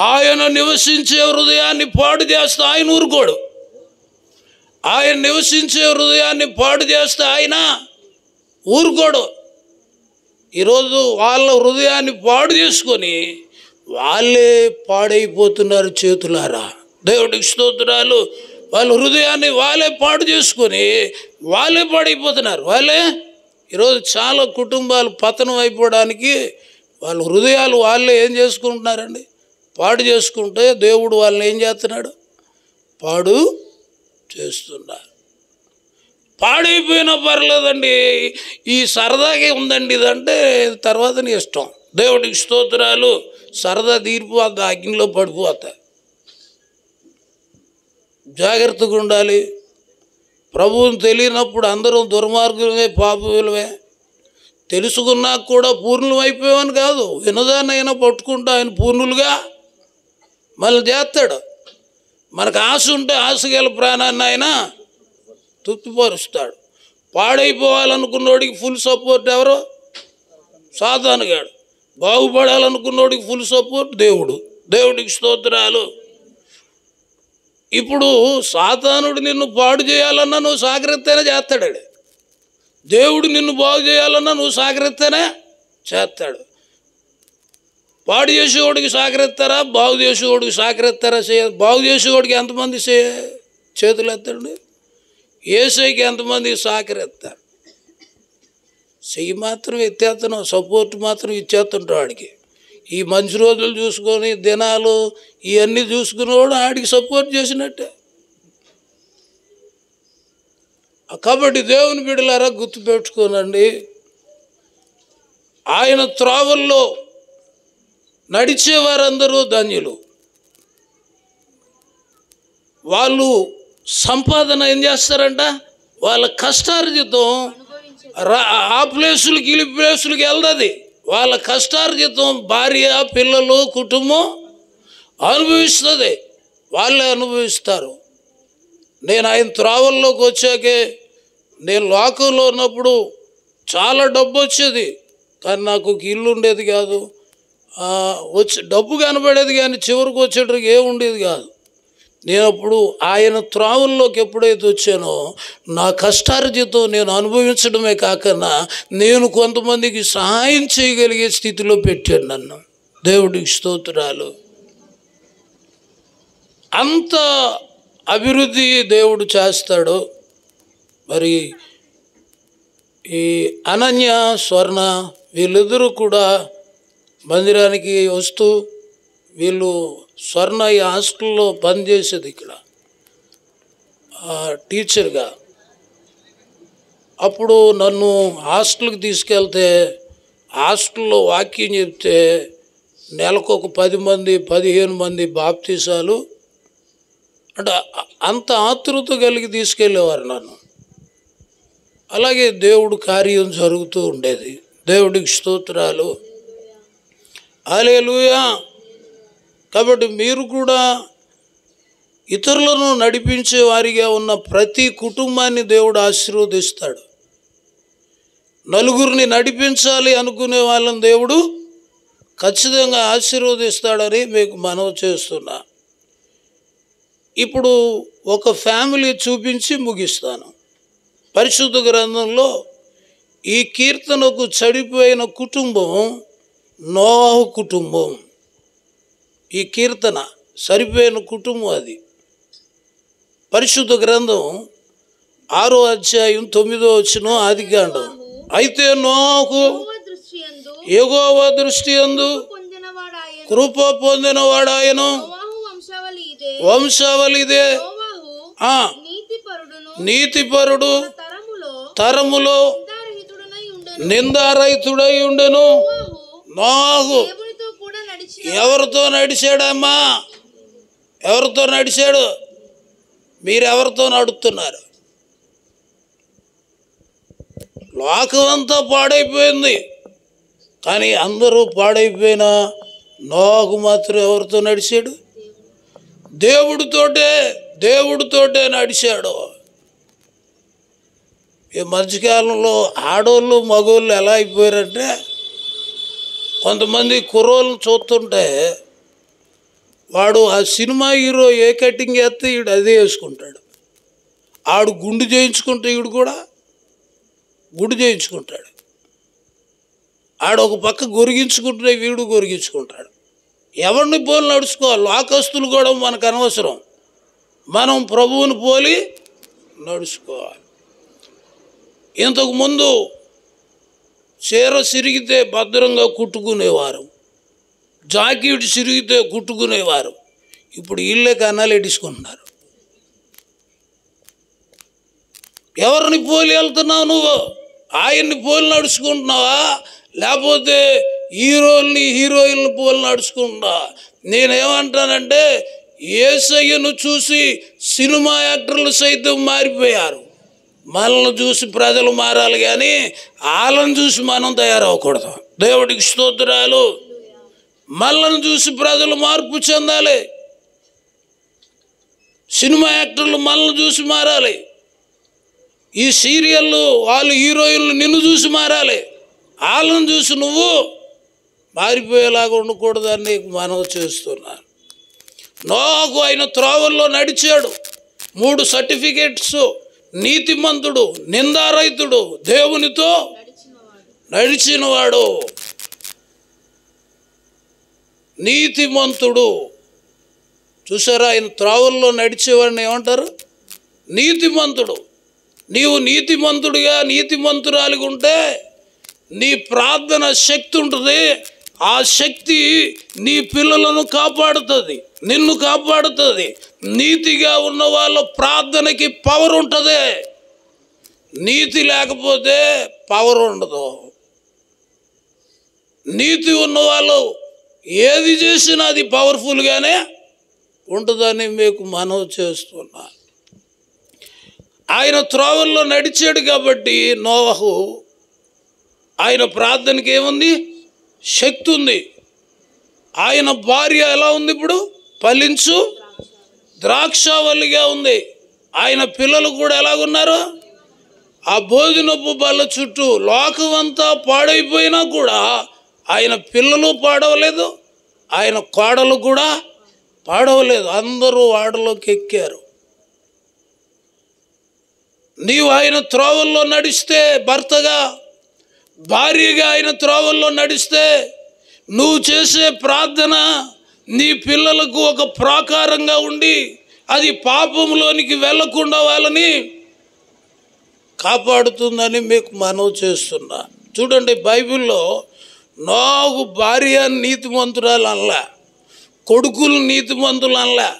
ఆయన నివసించే హృదయాన్ని పాడు చేస్తే ఆయన ఊరుకోడు. ఆయన నివసించే హృదయాన్ని పాడు చేస్తే ఆయన ఊరుకోడు. ఈరోజు వాళ్ళ హృదయాన్ని పాడు చేసుకొని వాళ్ళే పాడైపోతున్నారు చేతులారా. దేవుడికి స్తోత్రాలు. వాళ్ళ హృదయాన్ని వాళ్ళే పాడు చేసుకొని వాళ్ళే పాడైపోతున్నారు. ఈరోజు చాలా కుటుంబాలు పతనం అయిపోవడానికి వాళ్ళ హృదయాలు వాళ్ళే ఏం చేసుకుంటున్నారండి? పాడు చేసుకుంటే దేవుడు వాళ్ళని ఏం చేస్తున్నాడు? పాడు చేస్తున్నారు. పాడైపోయినా పర్లేదండి, ఈ సరదాగా ఉందండి ఇదంటే తర్వాత నీ ఇష్టం. దేవుడికి స్తోత్రాలు. సరదా తీరిపోద్ది, అగ్నిలో పడిపోతాయి. జాగ్రత్తగా ఉండాలి. ప్రభువుని తెలియనప్పుడు అందరం దుర్మార్గులమే, పాపులమే. తెలుసుకున్నా కూడా పూర్ణులు అయిపోయామని కాదు, వినదాన్నైనా పట్టుకుంటూ ఆయన పూర్ణులుగా మళ్ళీ చేస్తాడు. మనకు ఆశ ఉంటే ఆశ గల ప్రాణాన్ని ఆయన తృప్తిపరుస్తాడు. పాడైపోవాలనుకున్నోడికి ఫుల్ సపోర్ట్ ఎవరు? సాతానుగాడు. బాగుపడాలనుకున్నోడికి ఫుల్ సపోర్ట్ దేవుడు. దేవుడికి స్తోత్రాలు. ఇప్పుడు సాతానుడు నిన్ను పాడు చేయాలన్నా నువ్వు సహకరిస్తేనే చేస్తాడు. దేవుడు నిన్ను బాగు చేయాలన్నా నువ్వు సహకరిస్తేనే చేస్తాడు. పాడు చేసేవాడికి సహకరిస్తారా? బాగు చేసేవాడికి సహకరిస్తారా? బాగు చేసేవాడికి ఎంతమంది చేతులు ఎత్తండి? యేసయ్యకి ఎంతమంది సహకరిస్తారు? చెయ్యి మాత్రం ఎత్తేస్తాను, సపోర్ట్ మాత్రం ఇచ్చేస్తుంటాడు వాడికి. ఈ మంచి రోజులు చూసుకొని దినాలు ఇవన్నీ చూసుకునేవాడు ఆడికి సపోర్ట్ చేసినట్టే. కాబట్టి దేవుని బిడ్డలారా గుర్తుపెట్టుకోనండి, ఆయన త్రోవల్లో నడిచేవారందరూ ధన్యులు. వాళ్ళు సంపాదన ఏం చేస్తారంట, వాళ్ళ కష్టార్జితం ఆ ప్లేసులకి ఈ ప్లేసులకి వెళ్తుంది. వాళ్ళ కష్టార్జితం భార్య పిల్లలు కుటుంబం అనుభవిస్తుంది, వాళ్ళే అనుభవిస్తారు. నేను ఆయన త్రోవల్లోకి వచ్చాకే, నేను లోకంలో ఉన్నప్పుడు చాలా డబ్బు వచ్చేది, కానీ నాకు ఒక ఇల్లు ఉండేది కాదు. డబ్బు కనబడేది కానీ చివరికి వచ్చేటరికి ఏముండేది కాదు. నేను అప్పుడు ఆయన త్రోవల్లోకి ఎప్పుడైతే వచ్చానో నా కష్టార్జితం నేను అనుభవించడమే కాకుండా నేను కొంతమందికి సహాయం చేయగలిగే స్థితిలో పెట్టాడు నన్ను. దేవుడికి స్తోత్రాలు. అంత అభివృద్ధి దేవుడు చేస్తాడు. మరి ఈ అనన్య స్వర్ణ వీళ్ళిద్దరూ కూడా మందిరానికి వస్తూ, వీళ్ళు స్వర్ణ ఈ హాస్టల్లో పనిచేసేది ఇక్కడ టీచర్గా. అప్పుడు నన్ను హాస్టల్కి తీసుకెళ్తే హాస్టల్లో వాక్యం చెప్తే నెలకు ఒక 10 మంది 15 మంది బాప్తీసాలు, అంటే అంత ఆతృత కలిగి తీసుకెళ్ళేవారు నన్ను. అలాగే దేవుడు కార్యం జరుగుతూ ఉండేది. దేవుడికి స్తోత్రాలు. హల్లెలూయా. కాబట్టి మీరు కూడా ఇతరులను నడిపించే వారిగా ఉన్న ప్రతి కుటుంబాన్ని దేవుడు ఆశీర్వదిస్తాడు. నలుగురిని నడిపించాలి అనుకునే వాళ్ళని దేవుడు ఖచ్చితంగా ఆశీర్వదిస్తాడని మీకు మనవి చేస్తున్నా. ఇప్పుడు ఒక ఫ్యామిలీ చూపించి ముగిస్తాను. పరిశుద్ధ గ్రంథంలో ఈ కీర్తనకు చెడిపోయిన కుటుంబం నోహు కుటుంబం. ఈ కీర్తన సరిపోయిన కుటుంబం అది. పరిశుద్ధ గ్రంథం 6వ అధ్యాయం 9వ వచనం ఆదికాండం. అయితే నోహు యెహోవా దృష్టి యందు కృప పొందినవాడాయను. వంశావళిదే నీతిపరుడు తరములో నిందారహితుడై ఉండెను. నోహు ఎవరితో నడిచాడమ్మా? ఎవరితో నడిచాడు? మీరెవరితో నడుస్తున్నారు? లోకమంతా పాడైపోయింది, కానీ అందరూ పాడైపోయినా నోహు మాత్రం ఎవరితో నడిచాడు? దేవుడితోటే నడిచాడు. ఈ మధ్యకాలంలో ఆడోళ్ళు మగోళ్ళు ఎలా అయిపోయారంటే, కొంతమంది కుర్రోళ్ళని చూస్తుంటే వాడు ఆ సినిమా హీరో ఏ కటింగ్ వేస్తే ఈడు అదే వేసుకుంటాడు. ఆడు గుండు చేయించుకుంటే ఈడు కూడా గుండు చేయించుకుంటాడు. ఆడు ఒక పక్క గొరిగించుకుంటే వీడు గొరిగించుకుంటాడు. ఎవరిని పోలి నడుచుకోవాలి? లోకస్తులు కూడా మనకు అనవసరం, మనం ప్రభువుని పోలి నడుచుకోవాలి. ఇంతకుముందు చీర సిరిగితే భద్రంగా కుట్టుకునేవారు, జాకెట్ సిరిగితే కుట్టుకునేవారు. ఇప్పుడు ఇళ్ళే కన్నాలు ఎడ్డించుకుంటున్నారు. ఎవరిని పోలి వెళ్తున్నావు నువ్వు? ఆయన్ని పోలి నడుచుకుంటున్నావా, లేకపోతే హీరోయిన్లు పోలి నడుచుకుంటున్నావా? నేనేమంటానంటే, యేసయ్యను చూసి సినిమా యాక్టర్లు సైతం మారిపోయారు. మనల్ని చూసి ప్రజలు మారాలి, కానీ వాళ్ళని చూసి మనం తయారవ్వకూడదు. దేవుడికి స్తోత్రాలు. మనల్ని చూసి ప్రజలు మార్పు చెందాలి. సినిమా యాక్టర్లు మనల్ని చూసి మారాలి. ఈ సీరియళ్ళు వాళ్ళు హీరోయిన్లు నిన్ను చూసి మారాలి. వాళ్ళని చూసి నువ్వు మారిపోయేలాగా ఉండకూడదని నీకు మనవి చేస్తున్నాను. నోహు ఆయన త్రోవల్లో నడిచాడు. 3 సర్టిఫికేట్స్: నీతిమంతుడు, నిందారహితుడు, దేవునితో నడిచినవాడు. నీతిమంతుడు. చూసారా, ఆయన త్రోవల్లో నడిచేవాడిని ఏమంటారు? నీతిమంతుడు. నీవు నీతిమంతుడిగా నీతిమంతురాలిగా ఉంటే నీ ప్రార్థన శక్తి ఉంటుంది. ఆ శక్తి నీ పిల్లలను కాపాడుతుంది, నిన్ను కాపాడుతుంది. నీతిగా ఉన్న వాళ్ళ ప్రార్థనకి పవర్ ఉంటుంది. నీతి లేకపోతే పవర్ ఉండదు. నీతి ఉన్నవాళ్ళు ఏది చేసినా అది పవర్ఫుల్గానే ఉంటుందని మీకు మనవి చేస్తున్నా. ఆయన త్రోవల్లో నడిచాడు కాబట్టి నోవహు ఆయన ప్రార్థనకి ఏముంది? శక్తి ఉంది. ఆయన భార్య ఎలా ఉంది? ఇప్పుడు ఫలించు ద్రాక్షవల్లిగా ఉంది. ఆయన పిల్లలు కూడా ఎలాగున్నారు? ఆ భోజనపు బల్ల చుట్టూ లోకమంతా పాడైపోయినా కూడా ఆయన పిల్లలు పాడవలేదు, ఆయన కోడలు కూడా పాడవలేదు. అందరూ వాడలోకి ఎక్కారు. నీవు ఆయన త్రోవల్లో నడిస్తే, భర్తగా భార్యగా ఆయన త్రోవల్లో నడిస్తే, నువ్వు చేసే ప్రార్థన నీ పిల్లలకు ఒక ప్రాకారంగా ఉండి అది పాపంలోనికి వెళ్లకుండా వాళ్ళని కాపాడుతుందని మీకు మనవి చేస్తున్నా. చూడండి, బైబిల్లో నోవహు భార్య నీతిమంతురాలు అనలా, కొడుకులు నీతిమంతులు అనలా,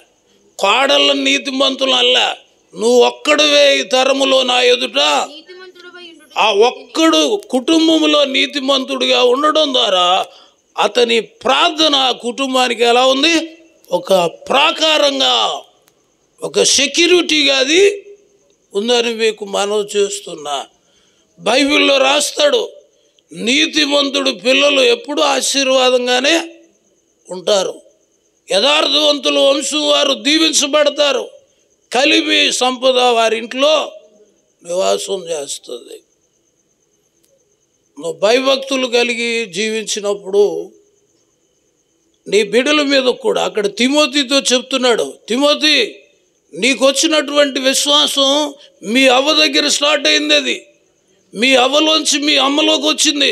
కోడళ్ళ నీతిమంతులు అనలా. నువ్వు ఒక్కడివే ఈ తరములో నా ఎదుట ఆ ఒక్కడు కుటుంబంలో నీతిమంతుడిగా ఉండడం ద్వారా అతని ప్రార్థన ఆ కుటుంబానికి ఎలా ఉంది? ఒక ప్రాకారంగా, ఒక సెక్యూరిటీగా అది ఉందని మీకు మనవి చేస్తున్నా. బైబిల్లో రాస్తాడు, నీతిమంతుడు పిల్లలు ఎప్పుడూ ఆశీర్వాదంగానే ఉంటారు. యథార్థవంతులు వంశం వారు దీవించబడతారు. కలిమి సంపద వారింట్లో నివాసం చేస్తుంది. నువ్వు భయభక్తులు కలిగి జీవించినప్పుడు నీ బిడ్డల మీద కూడా, అక్కడ తిమోతితో చెప్తున్నాడు, తిమోతి నీకు వచ్చినటువంటి విశ్వాసం మీ అవ్వ దగ్గర స్టార్ట్ అయింది. అది మీ అవ్వలోంచి మీ అమ్మలోకి వచ్చింది.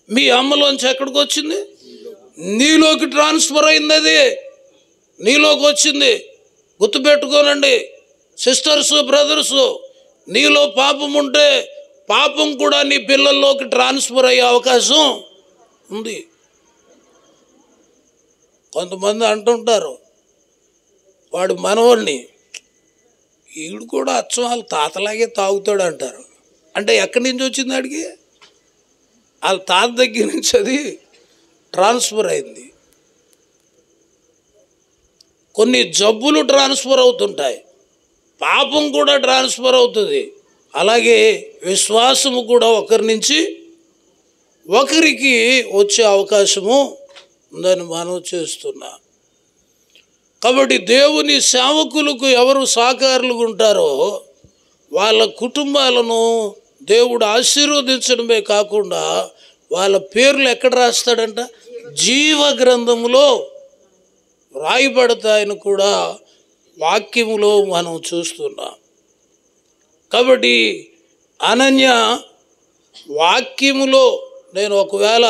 మీ అమ్మలోంచి ఎక్కడికి వచ్చింది? నీలోకి ట్రాన్స్ఫర్ అయింది. అది నీలోకి వచ్చింది. గుర్తుపెట్టుకోనండి సిస్టర్స్, బ్రదర్స్, నీలో పాపం ఉంటే పాపం కూడా నీ పిల్లల్లోకి ట్రాన్స్ఫర్ అయ్యే అవకాశం ఉంది. కొంతమంది అంటుంటారు, వాడు మనవాడిని, వీడు కూడా అచ్చం వాళ్ళ తాతలాగే తాగుతాడు అంటారు. అంటే ఎక్కడి నుంచి వచ్చింది? అడిగి వాళ్ళ తాత దగ్గర నుంచి అది ట్రాన్స్ఫర్ అయింది. కొన్ని జబ్బులు ట్రాన్స్ఫర్ అవుతుంటాయి, పాపం కూడా ట్రాన్స్ఫర్ అవుతుంది. అలాగే విశ్వాసము కూడా ఒకరి నుంచి ఒకరికి వచ్చే అవకాశము ఉందని మనం చేస్తున్నా. కాబట్టి దేవుని సేవకులకు ఎవరు సహకారులుగా ఉంటారో వాళ్ళ కుటుంబాలను దేవుడు ఆశీర్వదించడమే కాకుండా వాళ్ళ పేర్లు ఎక్కడ రాస్తాడంట? జీవ గ్రంథములో రాయబడతాయని కూడా వాక్యములో మనం చూస్తున్నాం. కాబట్టి అనన్య వాక్యములో నేను ఒకవేళ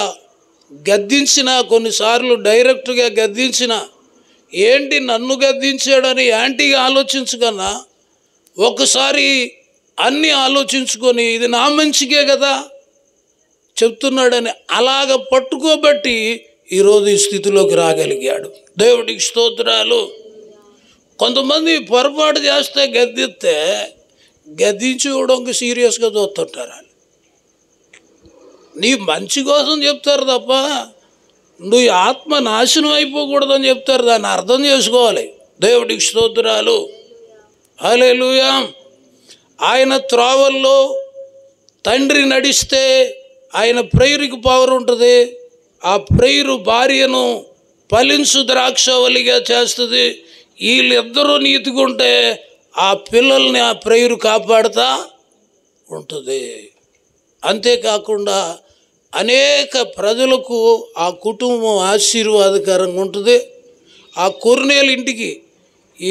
గద్దించిన, కొన్నిసార్లు డైరెక్ట్గా గద్దించిన, ఏంటి నన్ను గద్దించాడని యాంటీగా ఆలోచించకన్నా ఒకసారి అన్నీ ఆలోచించుకొని ఇది నా మంచికే కదా చెప్తున్నాడని అలాగ పట్టుకోబట్టి ఈరోజు ఈ స్థితిలోకి రాగలిగాడు. దేవుడికి స్తోత్రాలు. కొంతమంది పొరపాటు చేస్తే గద్దిస్తే గద్దించి కూడా ఇంకా సీరియస్గా చూస్తుంటారు. వాళ్ళు నీ మంచి కోసం చెప్తారు తప్ప నువ్వు ఆత్మ నాశనం అయిపోకూడదని చెప్తారు. దాన్ని అర్థం చేసుకోవాలి. దేవుడికి స్తోత్రాలు. హల్లెలూయా. ఆయన త్రోవల్లో తండ్రి నడిస్తే ఆయన ప్రేయర్కి పవర్ ఉంటుంది. ఆ ప్రేయరు భార్యను ఫలించు ద్రాక్షవల్లిగా చేస్తుంది. వీళ్ళిద్దరూ నీతిగుంటే ఆ పిల్లల్ని ఆ ప్రేయరు కాపాడుతా ఉంటుంది. అంతేకాకుండా అనేక ప్రజలకు ఆ కుటుంబం ఆశీర్వాదకరంగా ఉంటుంది. ఆ కొర్నేలు ఇంటికి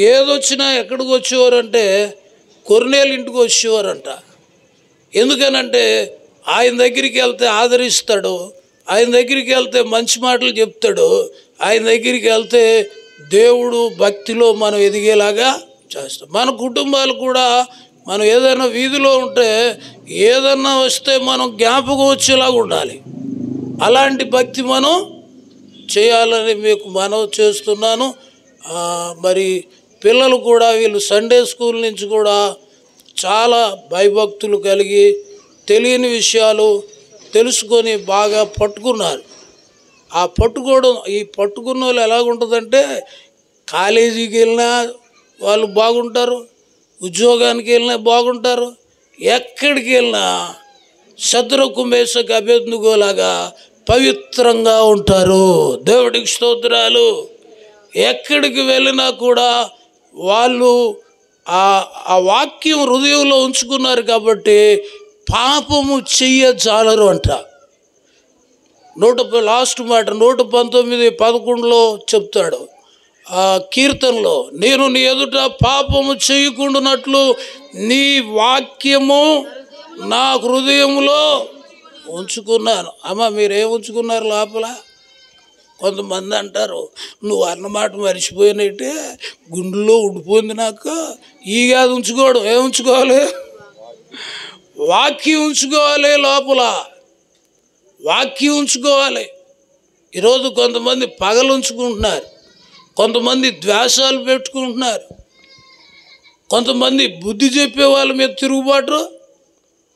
ఏదొచ్చినా ఎక్కడికి వచ్చేవారంటే కొర్నేలు ఇంటికి వచ్చేవారంట. ఎందుకనంటే ఆయన దగ్గరికి వెళ్తే ఆదరిస్తాడు, ఆయన దగ్గరికి వెళ్తే మంచి మాటలు చెప్తాడు, ఆయన దగ్గరికి వెళ్తే దేవుడు భక్తిలో మనం ఎదిగేలాగా చేస్తాం. మన కుటుంబాలు కూడా మనం ఏదైనా వీధిలో ఉంటే ఏదన్నా వస్తే మనం జ్ఞాపకం వచ్చేలాగా ఉండాలి. అలాంటి భక్తి మనం చేయాలని మీకు మనవి చేస్తున్నాను. మరి పిల్లలు కూడా వీళ్ళు సండే స్కూల్ నుంచి కూడా చాలా భయభక్తులు కలిగి తెలియని విషయాలు తెలుసుకొని బాగా పట్టుకున్నారు. ఆ పట్టుకోవడం, ఈ పట్టుకున్న వాళ్ళు ఎలాగుంటుందంటే కాలేజీకి వెళ్ళినా వాళ్ళు బాగుంటారు, ఉద్యోగానికి వెళ్ళినా బాగుంటారు, ఎక్కడికి వెళ్ళినా శద్రకు మేషకు అబేద్నెగోలాగా పవిత్రంగా ఉంటారు. దేవుడికి స్తోత్రాలు. ఎక్కడికి వెళ్ళినా కూడా వాళ్ళు ఆ వాక్యం హృదయంలో ఉంచుకున్నారు కాబట్టి పాపము చెయ్యజాలరు అంట. లాస్ట్ మాట 119:11 చెప్తాడు ఆ కీర్తనలో, నేను నీ ఎదుట పాపము చేయకుండానట్లు నీ వాక్యము నా హృదయంలో ఉంచుకున్నాను. అమ్మ మీరేం ఉంచుకున్నారు లోపల? కొంతమంది అంటారు, నువ్వు అన్నమాట మర్చిపోయినట్టే గుండెలో ఉండిపోయింది నాకు. ఈ కాదు ఉంచుకోవడం. ఏం ఉంచుకోవాలి? వాక్యం ఉంచుకోవాలి. లోపల వాక్యం ఉంచుకోవాలి. ఈరోజు కొంతమంది పగలు ఉంచుకుంటున్నారు, కొంతమంది ద్వేషాలు పెట్టుకుంటున్నారు, కొంతమంది బుద్ధి చెప్పే వాళ్ళ మీద తిరుగుబాటు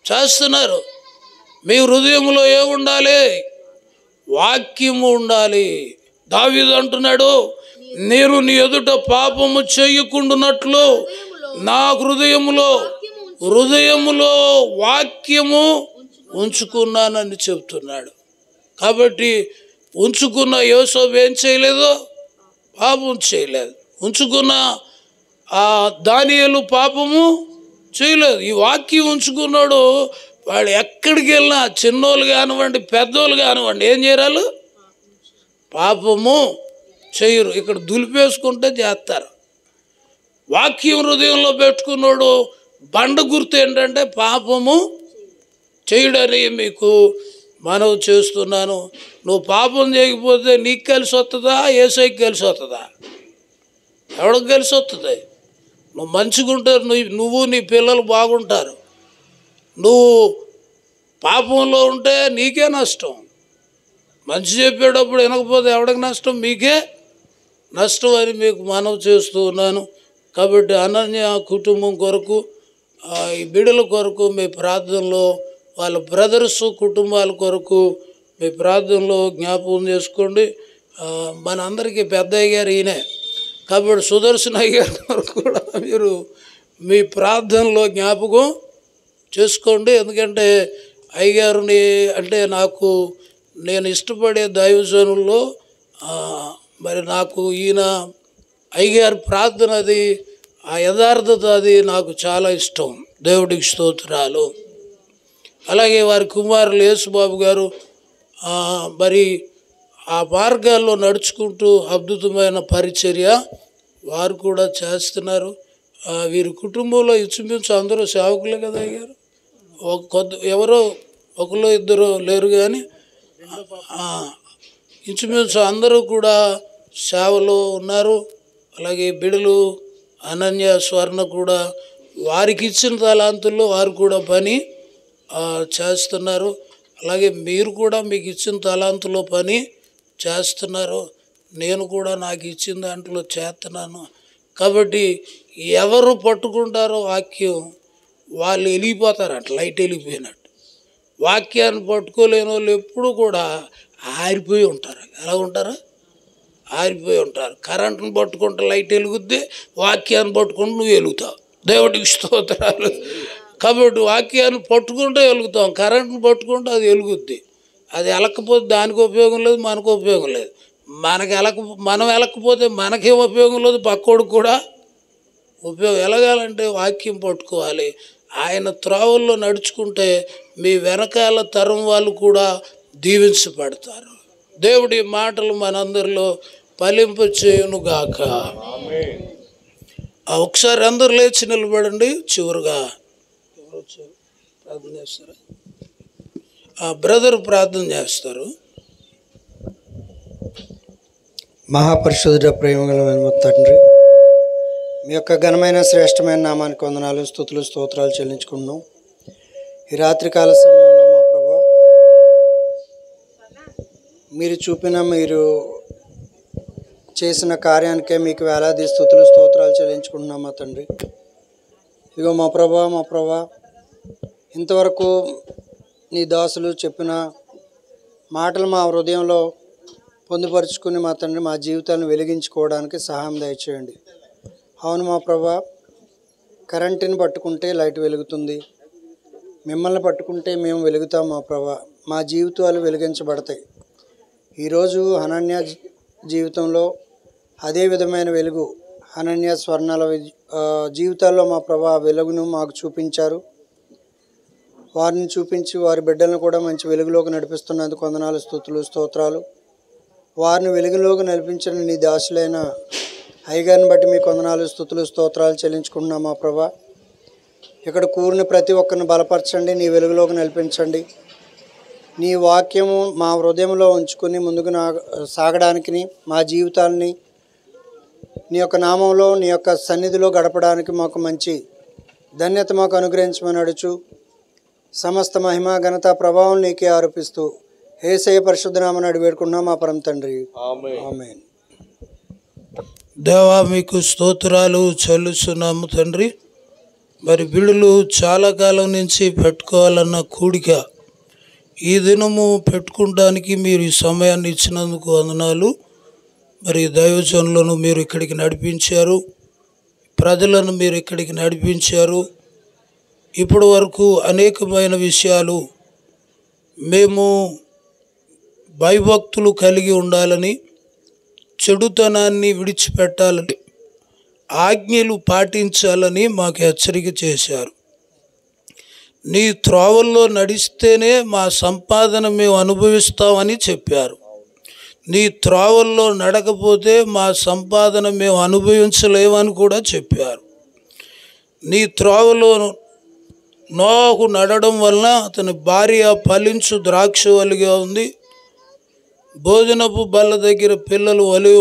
చేస్తున్నారు. మీ హృదయంలో ఏముండాలి? వాక్యము ఉండాలి. దావీదు అంటున్నాడు, నేను నీ ఎదుట పాపము చేయకుండానట్లు నా హృదయములో వాక్యము ఉంచుకున్నానని చెప్తున్నాడు. కాబట్టి ఉంచుకున్న యోసేపు ఏం చేయలేదు? పాపం చేయలేదు. ఉంచుకున్న దానియేలు పాపము చేయలేదు. ఈ వాక్యం ఉంచుకున్నాడు. వాళ్ళు ఎక్కడికి వెళ్ళినా చిన్నోళ్ళు కానివ్వండి, పెద్దోళ్ళు కానివ్వండి, ఏం చేయరాలు? పాపము చేయరు. ఇక్కడ దులిపేసుకుంటే చేస్తారు. వాక్యం హృదయంలో పెట్టుకున్నాడు. బండ గుర్తు ఏంటంటే పాపము చేయడని మీకు మనవి చేస్తున్నాను. నువ్వు పాపం చేయకపోతే నీకు కలిసి వస్తుందా? యేసయ్యకి కలిసి వస్తుందా? ఎవరికి కలిసి వస్తుంది? నువ్వు మంచిగా ఉంటారు, నువ్వు నీ పిల్లలు బాగుంటారు. నువ్వు పాపంలో ఉంటే నీకే నష్టం. మంచి చెప్పేటప్పుడు వినకపోతే ఎవరికి నష్టం? మీకే నష్టం అని మీకు మనవి చేస్తూ ఉన్నాను. కాబట్టి అనన్య కుటుంబం కొరకు, ఈ బిడ్డల కొరకు మీ ప్రార్థనలో, వాళ్ళ బ్రదర్స్ కుటుంబాల కొరకు మీ ప్రార్థనలో జ్ఞాపకం చేసుకోండి. మన అందరికీ పెద్ద అయ్యారు ఈయనే కాబట్టి సుదర్శన్ అయ్యారు వరకు కూడా మీరు మీ ప్రార్థనలో జ్ఞాపకం చేసుకోండి. ఎందుకంటే అయ్యగారిని అంటే నేను ఇష్టపడే దైవజనుల్లో మరి నాకు ఈయన అయ్యగారి ప్రార్థన అది, ఆ యథార్థత అది నాకు చాలా ఇష్టం. దేవుడికి స్తోత్రాలు. అలాగే వారి కుమారులు యేసుబాబు గారు మరి ఆ మార్గాల్లో నడుచుకుంటూ అద్భుతమైన పరిచర్య వారు కూడా చేస్తున్నారు. వీరి కుటుంబంలో ఇంచుమించు అందరూ సేవకులే కదా అయ్యారు. ఎవరో ఒకరు ఇద్దరు లేరు కానీ ఇంచుమించు అందరూ కూడా సేవలో ఉన్నారు. అలాగే బిడలు అనన్య స్వర్ణ కూడా వారికి ఇచ్చిన తలాంతుల్లో వారు కూడా పని చేస్తున్నారు. అలాగే మీరు కూడా మీకు ఇచ్చిన తలాంతులో పని చేస్తున్నారు. నేను కూడా నాకు ఇచ్చిన దాంట్లో చేస్తున్నాను. కాబట్టి ఎవరు పట్టుకుంటారో వాక్యం వాళ్ళు వెలిగిపోతారట, లైట్ వెలిగిపోయినట్టు. వాక్యాన్ని పట్టుకోలేని వాళ్ళు ఎప్పుడు కూడా ఆరిపోయి ఉంటారు. ఎలా ఉంటారు? ఆరిపోయి ఉంటారు. కరెంటును పట్టుకుంటే లైట్ వెలుగుద్ది, వాక్యాన్ని పట్టుకుంటే నువ్వు వెలుగుతావు. దేవుడికి స్తోత్రాలు. కాబట్టి వాక్యాన్ని పట్టుకుంటే వెలుగుతాం, కరెంటును పట్టుకుంటే అది వెలుగుద్ది. అది వెలకపోతే దానికి ఉపయోగం లేదు, మనకు ఉపయోగం లేదు. మనం వెలకపోతే మనకేం ఉపయోగం లేదు, పక్కోడికి కూడా ఉపయోగం. ఎలగాలంటే వాక్యం పట్టుకోవాలి. ఆయన త్రోవల్లో నడుచుకుంటే మీ వెనకాల తరం వాళ్ళు కూడా దీవించబడతారు. దేవుడి మాటలు మనందరిలో ఫలింప చేయునుగాక. ఒకసారి అందరు లేచి నిలబడండి. చివరిగా ప్రార్థన చేస్తారా? బ్రదర్ ప్రార్థన చేస్తారు. మహాపరిశుద్ధ ప్రేమగల తండ్రి, మీ యొక్క ఘనమైన శ్రేష్టమైన నామానికి వందనాలు, స్తుతులు, స్తోత్రాలు చెల్లించుకుంటున్నాం. ఈ రాత్రికాల సమయంలో మా ప్రభువా, మీరు చేసిన కార్యానికే మీకు వేలాది స్తుతులు, స్తోత్రాలు చెల్లించుకుంటున్నాం మా తండ్రి. ఇగో మా ప్రభువా, ఇంతవరకు నీ దాసులు చెప్పిన మాటలు మా హృదయంలో పొందుపరుచుకుని మా తండ్రి మా జీవితాలను వెలిగించుకోవడానికి సహాయం దయచేయండి. అవును మా ప్రభువా, కరెంటుని పట్టుకుంటే లైట్ వెలుగుతుంది, మిమ్మల్ని పట్టుకుంటే మేము వెలుగుతాం మా ప్రభువా. మా జీవితాలు వెలిగించబడతాయి. ఈరోజు అనన్య జీవితంలో అదే విధమైన వెలుగు అనన్య స్వర్ణాల జీవితాల్లో మా ప్రభువా వెలుగును మాకు చూపించారు. వారిని చూపించి వారి బిడ్డలను కూడా మంచి వెలుగులోకి నడిపిస్తున్నందుకు వందనాలు, స్తుతులు, స్తోత్రాలు. వారిని వెలుగులోకి నడిపించిన నీ దాసులైన అయ్యగారిని బట్టి మీకు వందనాలు, స్తుతులు, స్తోత్రాలు చెల్లించుకుంటున్నాం మా ప్రభువా. ఇక్కడ కూరిన ప్రతి ఒక్కరిని బలపరచండి, నీ వెలుగులోకి నడిపించండి. నీ వాక్యము మా హృదయంలో ఉంచుకొని ముందుకు సాగడానికి, మా జీవితాలని నీ యొక్క నామంలో నీ యొక్క సన్నిధిలో గడపడానికి మాకు మంచి ధన్యత మాకు అనుగ్రహించమని అడుచు, సమస్త మహిమ ఘనత ప్రభావం నీకే ఆరోపిస్తూ యేసయ్య పరిశుద్ధ నామమున అడిగి వేడుకుంటున్నాం మా పరమ తండ్రి, ఆమేన్. దేవా మీకు స్తోత్రాలు చెల్లిస్తున్నాము తండ్రి. మరి బిడ్డలు చాలా కాలం నుంచి పెట్టుకోవాలన్న కూడిక ఈ దినము పెట్టుకోవడానికి మీరు ఈ సమయాన్ని ఇచ్చినందుకు వందనాలు. మరి దైవజనులను మీరు ఇక్కడికి నడిపించారు, ప్రజలను మీరు ఇక్కడికి నడిపించారు. ఇప్పటి వరకు అనేకమైన విషయాలు మేము భయభక్తులు కలిగి ఉండాలని, చెడుతనాన్ని విడిచిపెట్టాలని, ఆజ్ఞలు పాటించాలని మాకు హెచ్చరిక చేశారు. నీ త్రోవల్లో నడిస్తేనే మా సంపాదన మేము అనుభవిస్తామని చెప్పారు. నీ త్రోవల్లో నడకపోతే మా సంపాదన మేము అనుభవించలేమని కూడా చెప్పారు. నీ త్రోవలో నోహు నడడం వలన అతని భార్య ఫలించు ద్రాక్షవల్లిగా ఉంది, భోజనపు బల్ల దగ్గర పిల్లలు ఒలివ